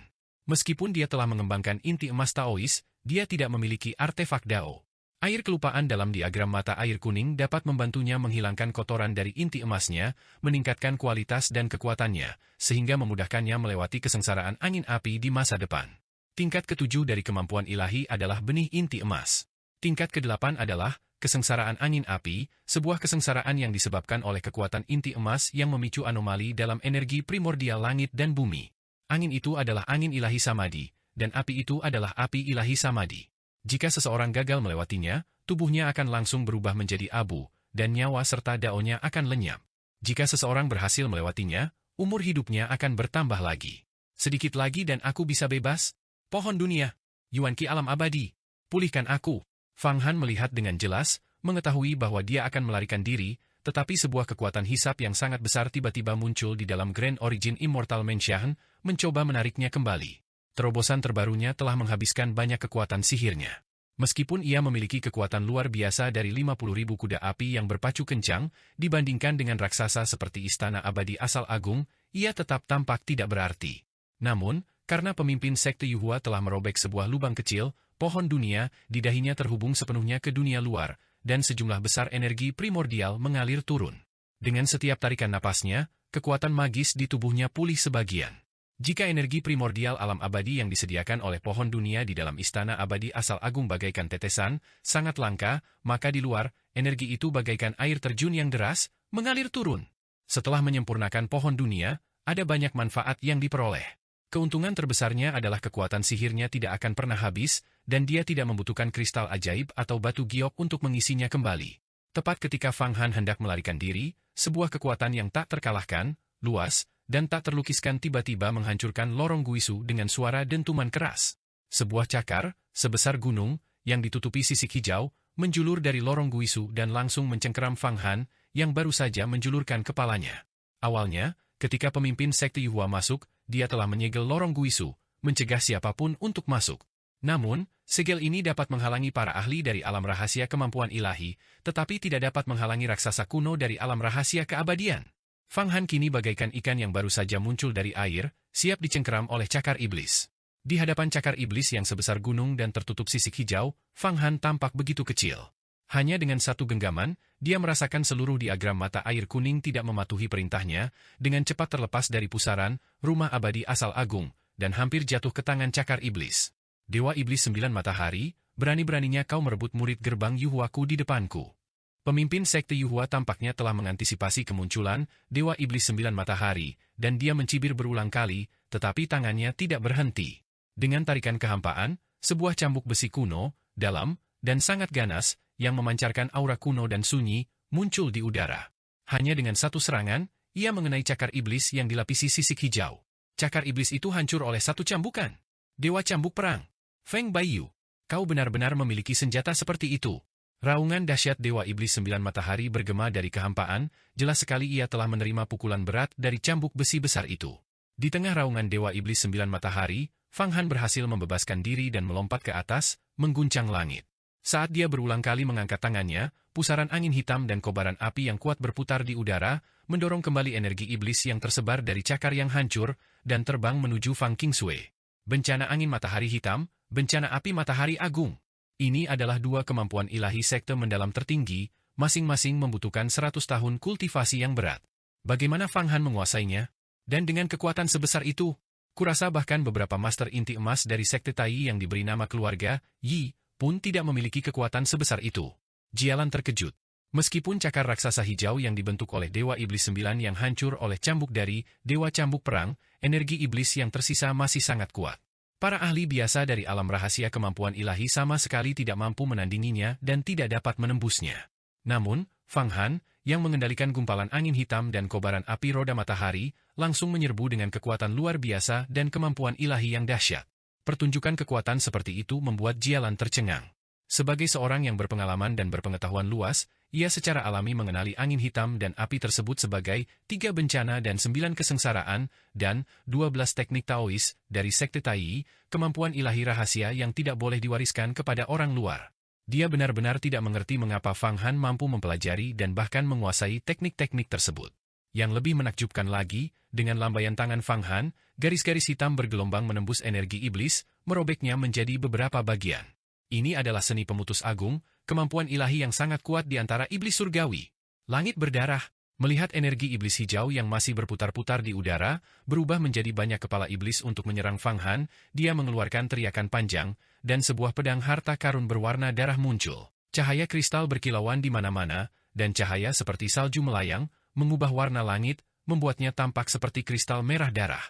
Meskipun dia telah mengembangkan inti emas Taois, dia tidak memiliki artefak Dao. Air kelupaan dalam diagram mata air kuning dapat membantunya menghilangkan kotoran dari inti emasnya, meningkatkan kualitas dan kekuatannya, sehingga memudahkannya melewati kesengsaraan angin api di masa depan. Tingkat ke-7 dari kemampuan ilahi adalah benih inti emas. Tingkat ke-8 adalah kesengsaraan angin api, sebuah kesengsaraan yang disebabkan oleh kekuatan inti emas yang memicu anomali dalam energi primordial langit dan bumi. Angin itu adalah angin ilahi Samadhi, dan api itu adalah api ilahi Samadhi. Jika seseorang gagal melewatinya, tubuhnya akan langsung berubah menjadi abu, dan nyawa serta daonya akan lenyap. Jika seseorang berhasil melewatinya, umur hidupnya akan bertambah lagi. Sedikit lagi dan aku bisa bebas? Pohon dunia, Yuan Qi alam abadi, pulihkan aku. Fang Han melihat dengan jelas, mengetahui bahwa dia akan melarikan diri, tetapi sebuah kekuatan hisap yang sangat besar tiba-tiba muncul di dalam Grand Origin Immortal Menshan, mencoba menariknya kembali. Terobosan terbarunya telah menghabiskan banyak kekuatan sihirnya. Meskipun ia memiliki kekuatan luar biasa dari 50.000 kuda api yang berpacu kencang, dibandingkan dengan raksasa seperti Istana Abadi Asal Agung, ia tetap tampak tidak berarti. Namun, karena pemimpin Sekte Yuhua telah merobek sebuah lubang kecil, pohon dunia, di dahinya terhubung sepenuhnya ke dunia luar, dan sejumlah besar energi primordial mengalir turun. Dengan setiap tarikan napasnya, kekuatan magis di tubuhnya pulih sebagian. Jika energi primordial alam abadi yang disediakan oleh pohon dunia di dalam Istana Abadi Asal Agung bagaikan tetesan, sangat langka, maka di luar, energi itu bagaikan air terjun yang deras, mengalir turun. Setelah menyempurnakan pohon dunia, ada banyak manfaat yang diperoleh. Keuntungan terbesarnya adalah kekuatan sihirnya tidak akan pernah habis, dan dia tidak membutuhkan kristal ajaib atau batu giok untuk mengisinya kembali. Tepat ketika Fang Han hendak melarikan diri, sebuah kekuatan yang tak terkalahkan, luas, dan tak terlukiskan tiba-tiba menghancurkan lorong Guisu dengan suara dentuman keras. Sebuah cakar, sebesar gunung, yang ditutupi sisik hijau, menjulur dari lorong Guisu dan langsung mencengkeram Fang Han, yang baru saja menjulurkan kepalanya. Awalnya, ketika pemimpin Sekte Yuhua masuk, dia telah menyegel lorong Guisu, mencegah siapapun untuk masuk. Namun, segel ini dapat menghalangi para ahli dari alam rahasia kemampuan ilahi, tetapi tidak dapat menghalangi raksasa kuno dari alam rahasia keabadian. Fang Han kini bagaikan ikan yang baru saja muncul dari air, siap dicengkeram oleh cakar iblis. Di hadapan cakar iblis yang sebesar gunung dan tertutup sisik hijau, Fang Han tampak begitu kecil. Hanya dengan satu genggaman, dia merasakan seluruh diagram mata air kuning tidak mematuhi perintahnya, dengan cepat terlepas dari pusaran, rumah abadi asal agung, dan hampir jatuh ke tangan cakar iblis. Dewa Iblis 9 Matahari, berani-beraninya kau merebut murid gerbang Yuhuaku di depanku. Pemimpin Sekte Yuhua tampaknya telah mengantisipasi kemunculan Dewa Iblis 9 Matahari, dan dia mencibir berulang kali, tetapi tangannya tidak berhenti. Dengan tarikan kehampaan, sebuah cambuk besi kuno, dalam, dan sangat ganas, yang memancarkan aura kuno dan sunyi, muncul di udara. Hanya dengan satu serangan, ia mengenai cakar iblis yang dilapisi sisik hijau. Cakar iblis itu hancur oleh satu cambukan. Dewa Cambuk Perang, Feng Baiyu, kau benar-benar memiliki senjata seperti itu. Raungan dahsyat Dewa Iblis 9 Matahari bergema dari kehampaan, jelas sekali ia telah menerima pukulan berat dari cambuk besi besar itu. Di tengah raungan Dewa Iblis 9 Matahari, Fang Han berhasil membebaskan diri dan melompat ke atas, mengguncang langit. Saat dia berulang kali mengangkat tangannya, pusaran angin hitam dan kobaran api yang kuat berputar di udara, mendorong kembali energi iblis yang tersebar dari cakar yang hancur, dan terbang menuju Fang Qingsui. Bencana angin matahari hitam, bencana api matahari agung. Ini adalah dua kemampuan ilahi sekte mendalam tertinggi, masing-masing membutuhkan 100 tahun kultivasi yang berat. Bagaimana Fang Han menguasainya? Dan dengan kekuatan sebesar itu, kurasa bahkan beberapa master inti emas dari sekte Tai yang diberi nama keluarga, Yi, pun tidak memiliki kekuatan sebesar itu. Jialan terkejut. Meskipun cakar raksasa hijau yang dibentuk oleh Dewa Iblis 9 yang hancur oleh cambuk dari Dewa Cambuk Perang, energi iblis yang tersisa masih sangat kuat. Para ahli biasa dari alam rahasia kemampuan ilahi sama sekali tidak mampu menandinginya dan tidak dapat menembusnya. Namun, Fang Han, yang mengendalikan gumpalan angin hitam dan kobaran api roda matahari, langsung menyerbu dengan kekuatan luar biasa dan kemampuan ilahi yang dahsyat. Pertunjukan kekuatan seperti itu membuat Jialan tercengang. Sebagai seorang yang berpengalaman dan berpengetahuan luas, ia secara alami mengenali angin hitam dan api tersebut sebagai 3 bencana dan 9 kesengsaraan, dan 12 teknik Taois dari Sekte Tai, kemampuan ilahi rahasia yang tidak boleh diwariskan kepada orang luar. Dia benar-benar tidak mengerti mengapa Fang Han mampu mempelajari dan bahkan menguasai teknik-teknik tersebut. Yang lebih menakjubkan lagi, dengan lambaian tangan Fang Han, garis-garis hitam bergelombang menembus energi iblis, merobeknya menjadi beberapa bagian. Ini adalah seni pemutus agung, kemampuan ilahi yang sangat kuat di antara iblis surgawi. Langit berdarah, melihat energi iblis hijau yang masih berputar-putar di udara, berubah menjadi banyak kepala iblis untuk menyerang Fang Han, dia mengeluarkan teriakan panjang, dan sebuah pedang harta karun berwarna darah muncul. Cahaya kristal berkilauan di mana-mana, dan cahaya seperti salju melayang, mengubah warna langit, membuatnya tampak seperti kristal merah darah.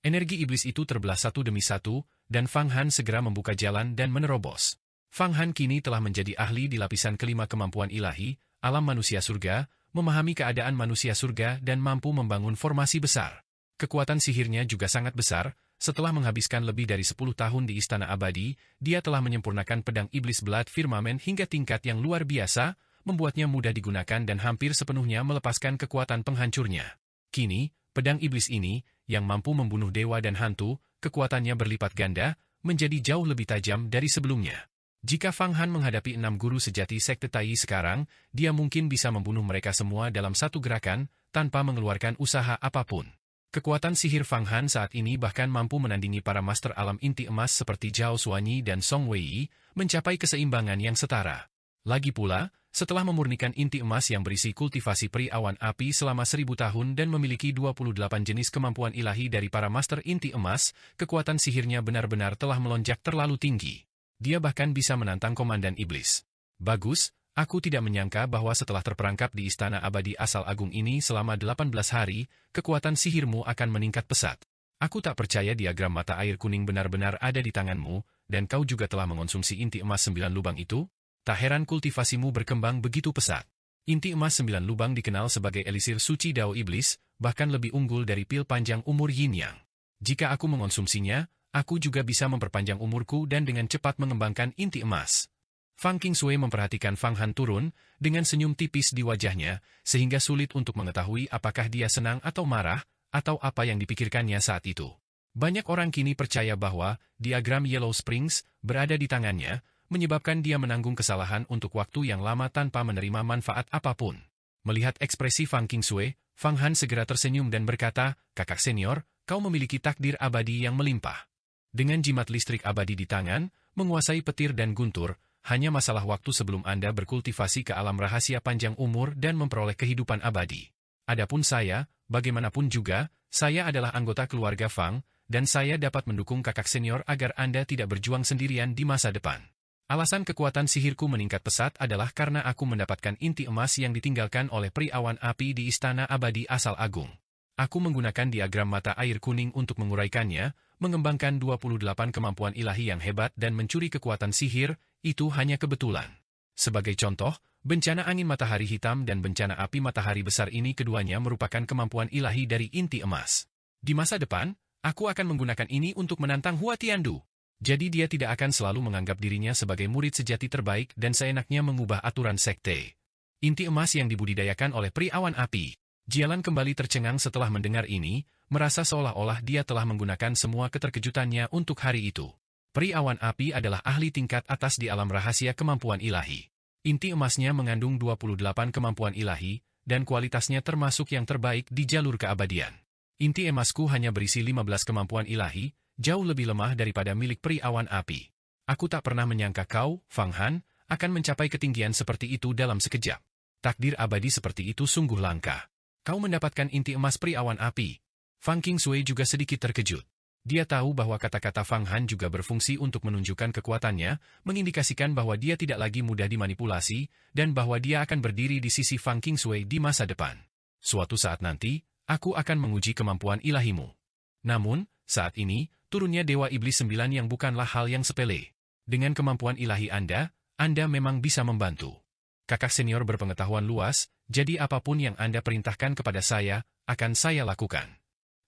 Energi iblis itu terbelah satu demi satu, dan Fang Han segera membuka jalan dan menerobos. Fang Han kini telah menjadi ahli di lapisan kelima kemampuan ilahi, alam manusia surga, memahami keadaan manusia surga dan mampu membangun formasi besar. Kekuatan sihirnya juga sangat besar, setelah menghabiskan lebih dari 10 tahun di Istana Abadi, dia telah menyempurnakan pedang iblis Blood Firmament hingga tingkat yang luar biasa, membuatnya mudah digunakan dan hampir sepenuhnya melepaskan kekuatan penghancurnya. Kini, pedang iblis ini, yang mampu membunuh dewa dan hantu, kekuatannya berlipat ganda, menjadi jauh lebih tajam dari sebelumnya. Jika Fang Han menghadapi 6 guru sejati Sekte Tai sekarang, dia mungkin bisa membunuh mereka semua dalam satu gerakan, tanpa mengeluarkan usaha apapun. Kekuatan sihir Fang Han saat ini bahkan mampu menandingi para master alam inti emas seperti Zhao Xuanyi dan Song Wei, mencapai keseimbangan yang setara. Lagi pula, setelah memurnikan inti emas yang berisi kultivasi peri awan api selama 1000 tahun dan memiliki 28 jenis kemampuan ilahi dari para master inti emas, kekuatan sihirnya benar-benar telah melonjak terlalu tinggi. Dia bahkan bisa menantang komandan iblis. Bagus, aku tidak menyangka bahwa setelah terperangkap di Istana Abadi Asal Agung ini selama 18 hari, kekuatan sihirmu akan meningkat pesat. Aku tak percaya diagram mata air kuning benar-benar ada di tanganmu, dan kau juga telah mengonsumsi inti emas 9 lubang itu? Tak heran kultivasimu berkembang begitu pesat. Inti emas 9 lubang dikenal sebagai elisir suci Dao Iblis, bahkan lebih unggul dari pil panjang umur Yin Yang. Jika aku mengonsumsinya, aku juga bisa memperpanjang umurku dan dengan cepat mengembangkan inti emas. Fang Qingsui memperhatikan Fang Han turun, dengan senyum tipis di wajahnya, sehingga sulit untuk mengetahui apakah dia senang atau marah, atau apa yang dipikirkannya saat itu. Banyak orang kini percaya bahwa diagram Yellow Springs berada di tangannya, menyebabkan dia menanggung kesalahan untuk waktu yang lama tanpa menerima manfaat apapun. Melihat ekspresi Fang Qingsui, Fang Han segera tersenyum dan berkata, "Kakak senior, kau memiliki takdir abadi yang melimpah." Dengan jimat listrik abadi di tangan, menguasai petir dan guntur, hanya masalah waktu sebelum Anda berkultivasi ke alam rahasia panjang umur dan memperoleh kehidupan abadi. Adapun saya, bagaimanapun juga, saya adalah anggota keluarga Fang, dan saya dapat mendukung kakak senior agar Anda tidak berjuang sendirian di masa depan. Alasan kekuatan sihirku meningkat pesat adalah karena aku mendapatkan inti emas yang ditinggalkan oleh peri awan api di Istana Abadi Asal Agung. Aku menggunakan diagram mata air kuning untuk menguraikannya, mengembangkan 28 kemampuan ilahi yang hebat dan mencuri kekuatan sihir, itu hanya kebetulan. Sebagai contoh, bencana angin matahari hitam dan bencana api matahari besar ini keduanya merupakan kemampuan ilahi dari inti emas. Di masa depan, aku akan menggunakan ini untuk menantang Hua Tiandu. Jadi dia tidak akan selalu menganggap dirinya sebagai murid sejati terbaik dan seenaknya mengubah aturan sekte. Inti emas yang dibudidayakan oleh peri awan api. Jialan kembali tercengang setelah mendengar ini, merasa seolah-olah dia telah menggunakan semua keterkejutannya untuk hari itu. Peri awan api adalah ahli tingkat atas di alam rahasia kemampuan ilahi. Inti emasnya mengandung 28 kemampuan ilahi, dan kualitasnya termasuk yang terbaik di jalur keabadian. Inti emasku hanya berisi 15 kemampuan ilahi, jauh lebih lemah daripada milik peri awan api. Aku tak pernah menyangka kau, Fang Han, akan mencapai ketinggian seperti itu dalam sekejap. Takdir abadi seperti itu sungguh langka. Kau mendapatkan inti emas peri awan api. Fang Qingsui juga sedikit terkejut. Dia tahu bahwa kata-kata Fang Han juga berfungsi untuk menunjukkan kekuatannya, mengindikasikan bahwa dia tidak lagi mudah dimanipulasi, dan bahwa dia akan berdiri di sisi Fang Qingsui di masa depan. Suatu saat nanti, aku akan menguji kemampuan ilahimu. Namun, saat ini, turunnya Dewa Iblis 9 yang bukanlah hal yang sepele. Dengan kemampuan ilahi Anda memang bisa membantu. Kakak senior berpengetahuan luas, jadi apapun yang Anda perintahkan kepada saya, akan saya lakukan.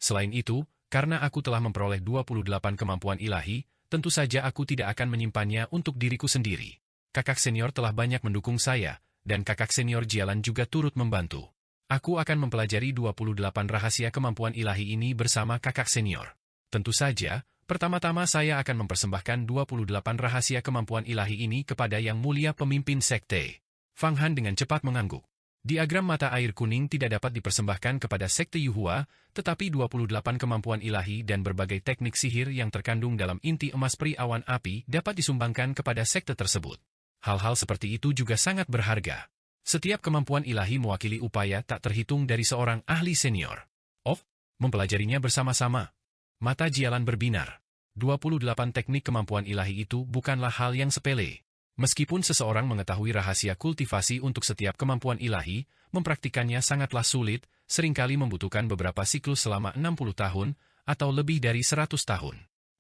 Selain itu, karena aku telah memperoleh 28 kemampuan ilahi, tentu saja aku tidak akan menyimpannya untuk diriku sendiri. Kakak senior telah banyak mendukung saya, dan kakak senior Jialan juga turut membantu. Aku akan mempelajari 28 rahasia kemampuan ilahi ini bersama kakak senior. Tentu saja, pertama-tama saya akan mempersembahkan 28 rahasia kemampuan ilahi ini kepada Yang Mulia Pemimpin Sekte. Fang Han dengan cepat mengangguk. Diagram mata air kuning tidak dapat dipersembahkan kepada Sekte Yuhua, tetapi 28 kemampuan ilahi dan berbagai teknik sihir yang terkandung dalam inti emas peri awan api dapat disumbangkan kepada sekte tersebut. Hal-hal seperti itu juga sangat berharga. Setiap kemampuan ilahi mewakili upaya tak terhitung dari seorang ahli senior. Oh, mempelajarinya bersama-sama. Mata Jialan berbinar. 28 teknik kemampuan ilahi itu bukanlah hal yang sepele. Meskipun seseorang mengetahui rahasia kultivasi untuk setiap kemampuan ilahi, mempraktikannya sangatlah sulit, seringkali membutuhkan beberapa siklus selama 60 tahun, atau lebih dari 100 tahun.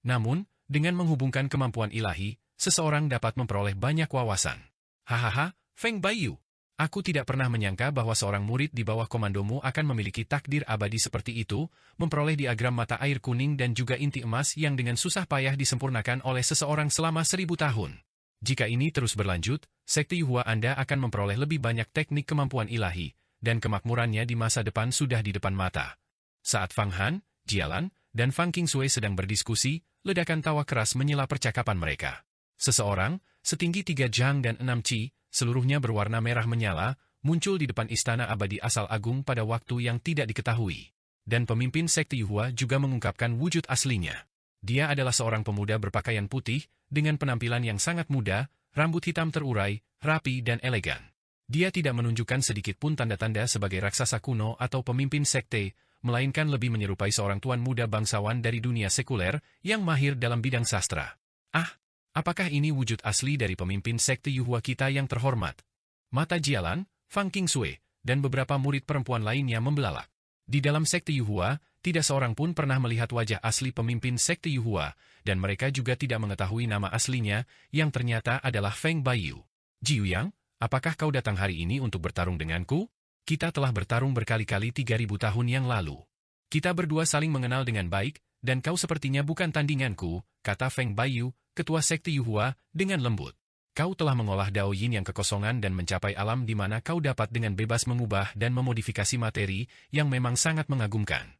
Namun, dengan menghubungkan kemampuan ilahi, seseorang dapat memperoleh banyak wawasan. Hahaha, Feng Baiyu. Aku tidak pernah menyangka bahwa seorang murid di bawah komandomu akan memiliki takdir abadi seperti itu, memperoleh diagram mata air kuning dan juga inti emas yang dengan susah payah disempurnakan oleh seseorang selama 1000 tahun. Jika ini terus berlanjut, Sekte Yuhua Anda akan memperoleh lebih banyak teknik kemampuan ilahi, dan kemakmurannya di masa depan sudah di depan mata. Saat Fang Han, Jialan, dan Fang Qingsui sedang berdiskusi, ledakan tawa keras menyela percakapan mereka. Seseorang, setinggi 3 jang dan 6 ci, seluruhnya berwarna merah menyala, muncul di depan istana abadi asal agung pada waktu yang tidak diketahui. Dan pemimpin Sekte Yuhua juga mengungkapkan wujud aslinya. Dia adalah seorang pemuda berpakaian putih, dengan penampilan yang sangat muda, rambut hitam terurai, rapi dan elegan. Dia tidak menunjukkan sedikit pun tanda-tanda sebagai raksasa kuno atau pemimpin sekte, melainkan lebih menyerupai seorang tuan muda bangsawan dari dunia sekuler, yang mahir dalam bidang sastra. Ah, apakah ini wujud asli dari pemimpin Sekte Yuhua kita yang terhormat? Mata Jialan, Fang Qingsui, dan beberapa murid perempuan lainnya membelalak. Di dalam Sekte Yuhua, tidak seorang pun pernah melihat wajah asli pemimpin Sekte Yuhua, dan mereka juga tidak mengetahui nama aslinya, yang ternyata adalah Feng Baiyu. Jiuyang, apakah kau datang hari ini untuk bertarung denganku? Kita telah bertarung berkali-kali 3000 tahun yang lalu. Kita berdua saling mengenal dengan baik, dan kau sepertinya bukan tandinganku, kata Feng Baiyu, ketua Sekte Yuhua, dengan lembut. Kau telah mengolah Dao Yin yang kekosongan dan mencapai alam di mana kau dapat dengan bebas mengubah dan memodifikasi materi yang memang sangat mengagumkan.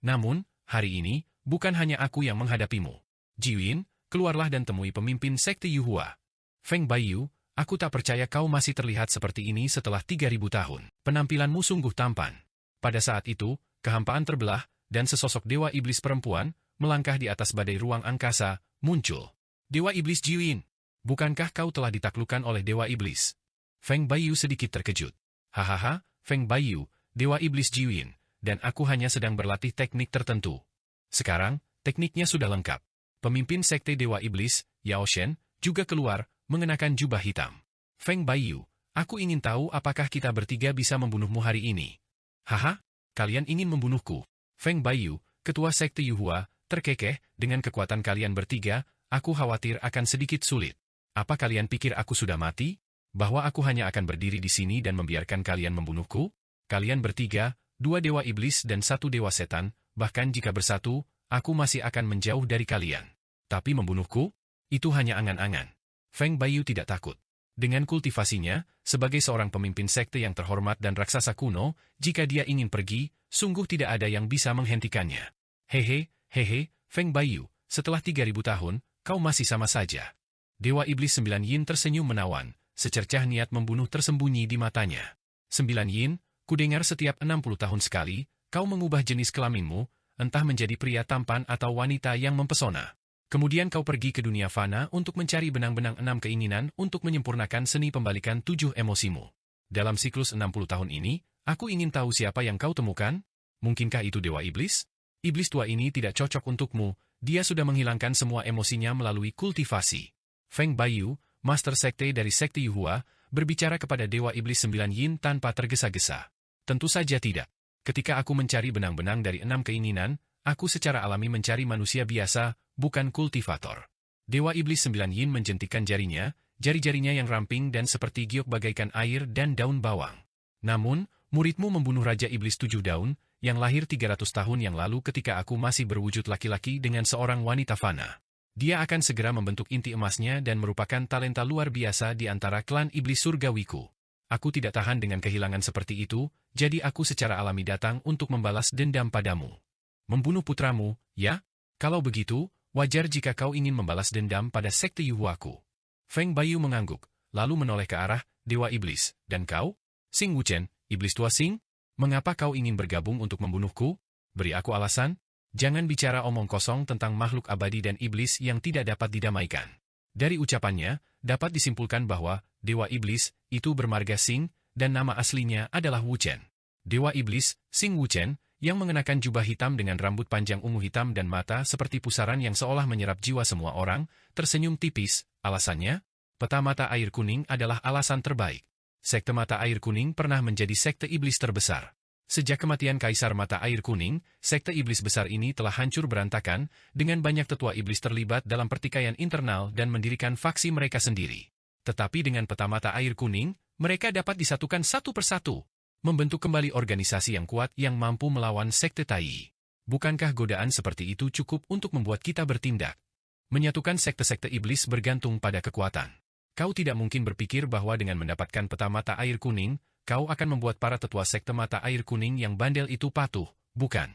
Namun, hari ini, bukan hanya aku yang menghadapimu. Jiwin, keluarlah dan temui pemimpin Sekte Yuhua. Feng Baiyu, aku tak percaya kau masih terlihat seperti ini setelah 3000 tahun. Penampilanmu sungguh tampan. Pada saat itu, kehampaan terbelah, dan sesosok dewa iblis perempuan, melangkah di atas badai ruang angkasa, muncul. Dewa Iblis Jiwin. Bukankah kau telah ditaklukkan oleh Dewa Iblis? Feng Baiyu sedikit terkejut. Hahaha, Feng Baiyu, Dewa Iblis Jiwin, dan aku hanya sedang berlatih teknik tertentu. Sekarang, tekniknya sudah lengkap. Pemimpin Sekte Dewa Iblis, Yao Shen, juga keluar, mengenakan jubah hitam. Feng Baiyu, aku ingin tahu apakah kita bertiga bisa membunuhmu hari ini. Haha, kalian ingin membunuhku? Feng Baiyu, ketua Sekte Yuhua, terkekeh, dengan kekuatan kalian bertiga, aku khawatir akan sedikit sulit. Apa kalian pikir aku sudah mati? Bahwa aku hanya akan berdiri di sini dan membiarkan kalian membunuhku? Kalian bertiga, 2 dewa iblis dan 1 dewa setan, bahkan jika bersatu, aku masih akan menjauh dari kalian. Tapi membunuhku? Itu hanya angan-angan. Feng Baiyu tidak takut. Dengan kultivasinya, sebagai seorang pemimpin sekte yang terhormat dan raksasa kuno, jika dia ingin pergi, sungguh tidak ada yang bisa menghentikannya. Hehe, Feng Baiyu, setelah 3000 tahun, kau masih sama saja. Dewa Iblis 9 Yin tersenyum menawan, secercah niat membunuh tersembunyi di matanya. 9 Yin, kudengar setiap 60 tahun sekali, kau mengubah jenis kelaminmu, entah menjadi pria tampan atau wanita yang mempesona. Kemudian kau pergi ke dunia fana untuk mencari benang-benang 6 keinginan untuk menyempurnakan seni pembalikan 7 emosimu. Dalam siklus 60 tahun ini, aku ingin tahu siapa yang kau temukan? Mungkinkah itu Dewa Iblis? Iblis tua ini tidak cocok untukmu, dia sudah menghilangkan semua emosinya melalui kultivasi. Feng Baiyu, Master Sekte dari Sekte Yuhua, berbicara kepada Dewa Iblis 9 Yin tanpa tergesa-gesa. Tentu saja tidak. Ketika aku mencari benang-benang dari 6 keinginan, aku secara alami mencari manusia biasa, bukan kultivator. Dewa Iblis 9 Yin menjentikan jarinya, jari-jarinya yang ramping dan seperti giok bagaikan air dan daun bawang. Namun, muridmu membunuh Raja Iblis 7 Daun, yang lahir 300 tahun yang lalu ketika aku masih berwujud laki-laki dengan seorang wanita fana. Dia akan segera membentuk inti emasnya dan merupakan talenta luar biasa di antara klan iblis surgawiku. Aku tidak tahan dengan kehilangan seperti itu, jadi aku secara alami datang untuk membalas dendam padamu. Membunuh putramu, ya? Kalau begitu, wajar jika kau ingin membalas dendam pada sekte Yuhuaku. Feng Baiyu mengangguk, lalu menoleh ke arah Dewa Iblis. Dan kau? Xing Wuchen, Iblis tua Xing? Mengapa kau ingin bergabung untuk membunuhku? Beri aku alasan. Jangan bicara omong kosong tentang makhluk abadi dan iblis yang tidak dapat didamaikan. Dari ucapannya, dapat disimpulkan bahwa Dewa Iblis itu bermarga Xing, dan nama aslinya adalah Wuchen. Dewa Iblis, Xing Wuchen, yang mengenakan jubah hitam dengan rambut panjang ungu hitam dan mata seperti pusaran yang seolah menyerap jiwa semua orang, tersenyum tipis. Alasannya? Peta mata air kuning adalah alasan terbaik. Sekte mata air kuning pernah menjadi sekte iblis terbesar. Sejak kematian Kaisar Mata Air Kuning, sekte iblis besar ini telah hancur berantakan, dengan banyak tetua iblis terlibat dalam pertikaian internal dan mendirikan faksi mereka sendiri. Tetapi dengan peta mata air kuning, mereka dapat disatukan satu persatu, membentuk kembali organisasi yang kuat yang mampu melawan sekte Tai. Bukankah godaan seperti itu cukup untuk membuat kita bertindak? Menyatukan sekte-sekte iblis bergantung pada kekuatan. Kau tidak mungkin berpikir bahwa dengan mendapatkan peta mata air kuning, kau akan membuat para tetua sekte mata air kuning yang bandel itu patuh, bukan?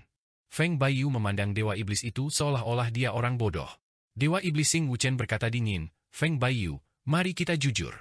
Feng Baiyu memandang Dewa Iblis itu seolah-olah dia orang bodoh. Dewa Iblis Xing Wuchen berkata dingin, Feng Baiyu, mari kita jujur.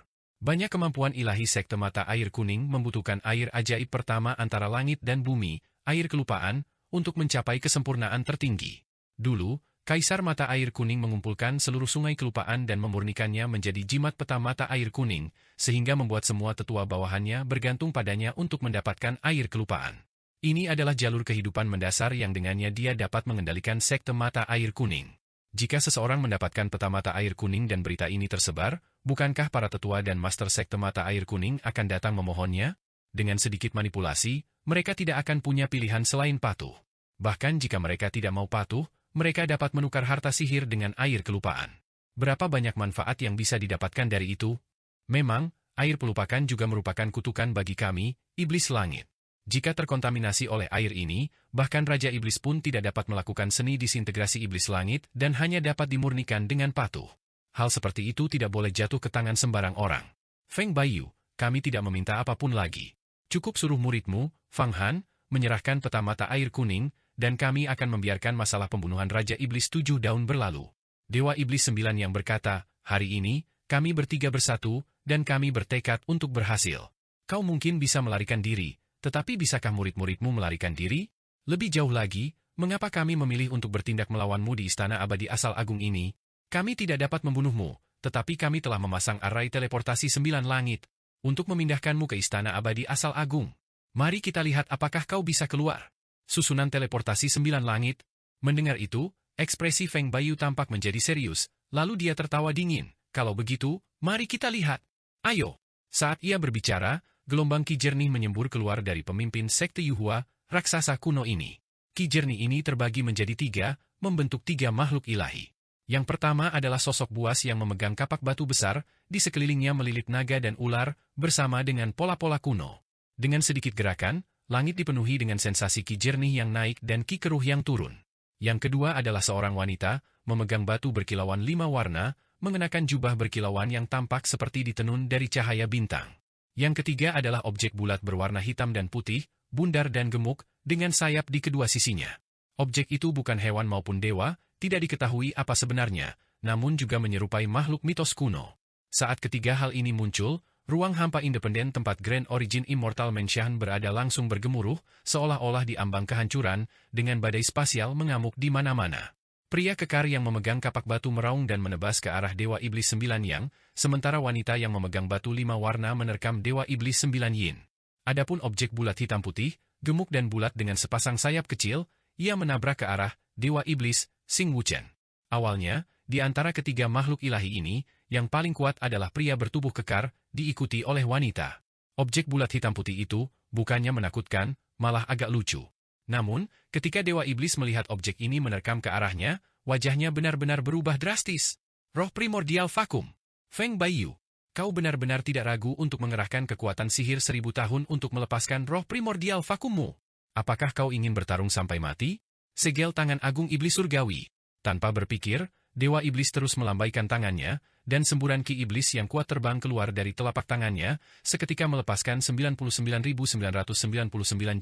Banyak kemampuan ilahi sekte mata air kuning membutuhkan air ajaib pertama antara langit dan bumi, air kelupaan, untuk mencapai kesempurnaan tertinggi. Dulu, Kaisar Mata Air Kuning mengumpulkan seluruh sungai kelupaan dan memurnikannya menjadi jimat peta mata air kuning, sehingga membuat semua tetua bawahannya bergantung padanya untuk mendapatkan air kelupaan. Ini adalah jalur kehidupan mendasar yang dengannya dia dapat mengendalikan sekte mata air kuning. Jika seseorang mendapatkan peta mata air kuning dan berita ini tersebar, bukankah para tetua dan master sekte mata air kuning akan datang memohonnya? Dengan sedikit manipulasi, mereka tidak akan punya pilihan selain patuh. Bahkan jika mereka tidak mau patuh, mereka dapat menukar harta sihir dengan air kelupaan. Berapa banyak manfaat yang bisa didapatkan dari itu? Memang, air pelupakan juga merupakan kutukan bagi kami, iblis langit. Jika terkontaminasi oleh air ini, bahkan Raja Iblis pun tidak dapat melakukan seni disintegrasi iblis langit dan hanya dapat dimurnikan dengan patuh. Hal seperti itu tidak boleh jatuh ke tangan sembarang orang. Feng Baiyu, kami tidak meminta apapun lagi. Cukup suruh muridmu, Fang Han, menyerahkan peta mata air kuning, dan kami akan membiarkan masalah pembunuhan Raja Iblis 7 daun berlalu. Dewa Iblis 9 yang berkata, hari ini, kami bertiga bersatu, dan kami bertekad untuk berhasil. Kau mungkin bisa melarikan diri, tetapi bisakah murid-muridmu melarikan diri? Lebih jauh lagi, mengapa kami memilih untuk bertindak melawanmu di Istana Abadi Asal Agung ini? Kami tidak dapat membunuhmu, tetapi kami telah memasang arai teleportasi 9 langit, untuk memindahkanmu ke Istana Abadi Asal Agung. Mari kita lihat apakah kau bisa keluar. Susunan teleportasi 9 langit. Mendengar itu, ekspresi Feng Baiyu tampak menjadi serius, lalu dia tertawa dingin. Kalau begitu, mari kita lihat. Ayo. Saat ia berbicara, gelombang ki jernih menyembur keluar dari pemimpin sekte Yuhua, raksasa kuno ini. Ki jernih ini terbagi menjadi 3, membentuk 3 makhluk ilahi. Yang pertama adalah sosok buas yang memegang kapak batu besar, di sekelilingnya melilit naga dan ular, bersama dengan pola-pola kuno. Dengan sedikit gerakan, langit dipenuhi dengan sensasi ki jernih yang naik dan ki keruh yang turun. Yang kedua adalah seorang wanita, memegang batu berkilauan 5 warna, mengenakan jubah berkilauan yang tampak seperti ditenun dari cahaya bintang. Yang ketiga adalah objek bulat berwarna hitam dan putih, bundar dan gemuk, dengan sayap di kedua sisinya. Objek itu bukan hewan maupun dewa, tidak diketahui apa sebenarnya, namun juga menyerupai makhluk mitos kuno. Saat ketiga hal ini muncul, ruang hampa independen tempat Grand Origin Immortal Mansion berada langsung bergemuruh, seolah-olah di ambang kehancuran, dengan badai spasial mengamuk di mana-mana. Pria kekar yang memegang kapak batu meraung dan menebas ke arah Dewa Iblis 9 Yang, sementara wanita yang memegang batu 5 warna menerkam Dewa Iblis 9 Yin. Adapun objek bulat hitam putih, gemuk dan bulat dengan sepasang sayap kecil, ia menabrak ke arah Dewa Iblis, Xing Wuchen. Awalnya, di antara ketiga makhluk ilahi ini, yang paling kuat adalah pria bertubuh kekar, diikuti oleh wanita. Objek bulat hitam putih itu, bukannya menakutkan, malah agak lucu. Namun, ketika Dewa Iblis melihat objek ini menerkam ke arahnya, wajahnya benar-benar berubah drastis. Roh primordial vakum. Feng Baiyu, kau benar-benar tidak ragu untuk mengerahkan kekuatan sihir 1000 tahun untuk melepaskan roh primordial vakummu. Apakah kau ingin bertarung sampai mati? Segel tangan agung iblis surgawi. Tanpa berpikir, Dewa Iblis terus melambaikan tangannya, dan semburan ki iblis yang kuat terbang keluar dari telapak tangannya, seketika melepaskan 99.999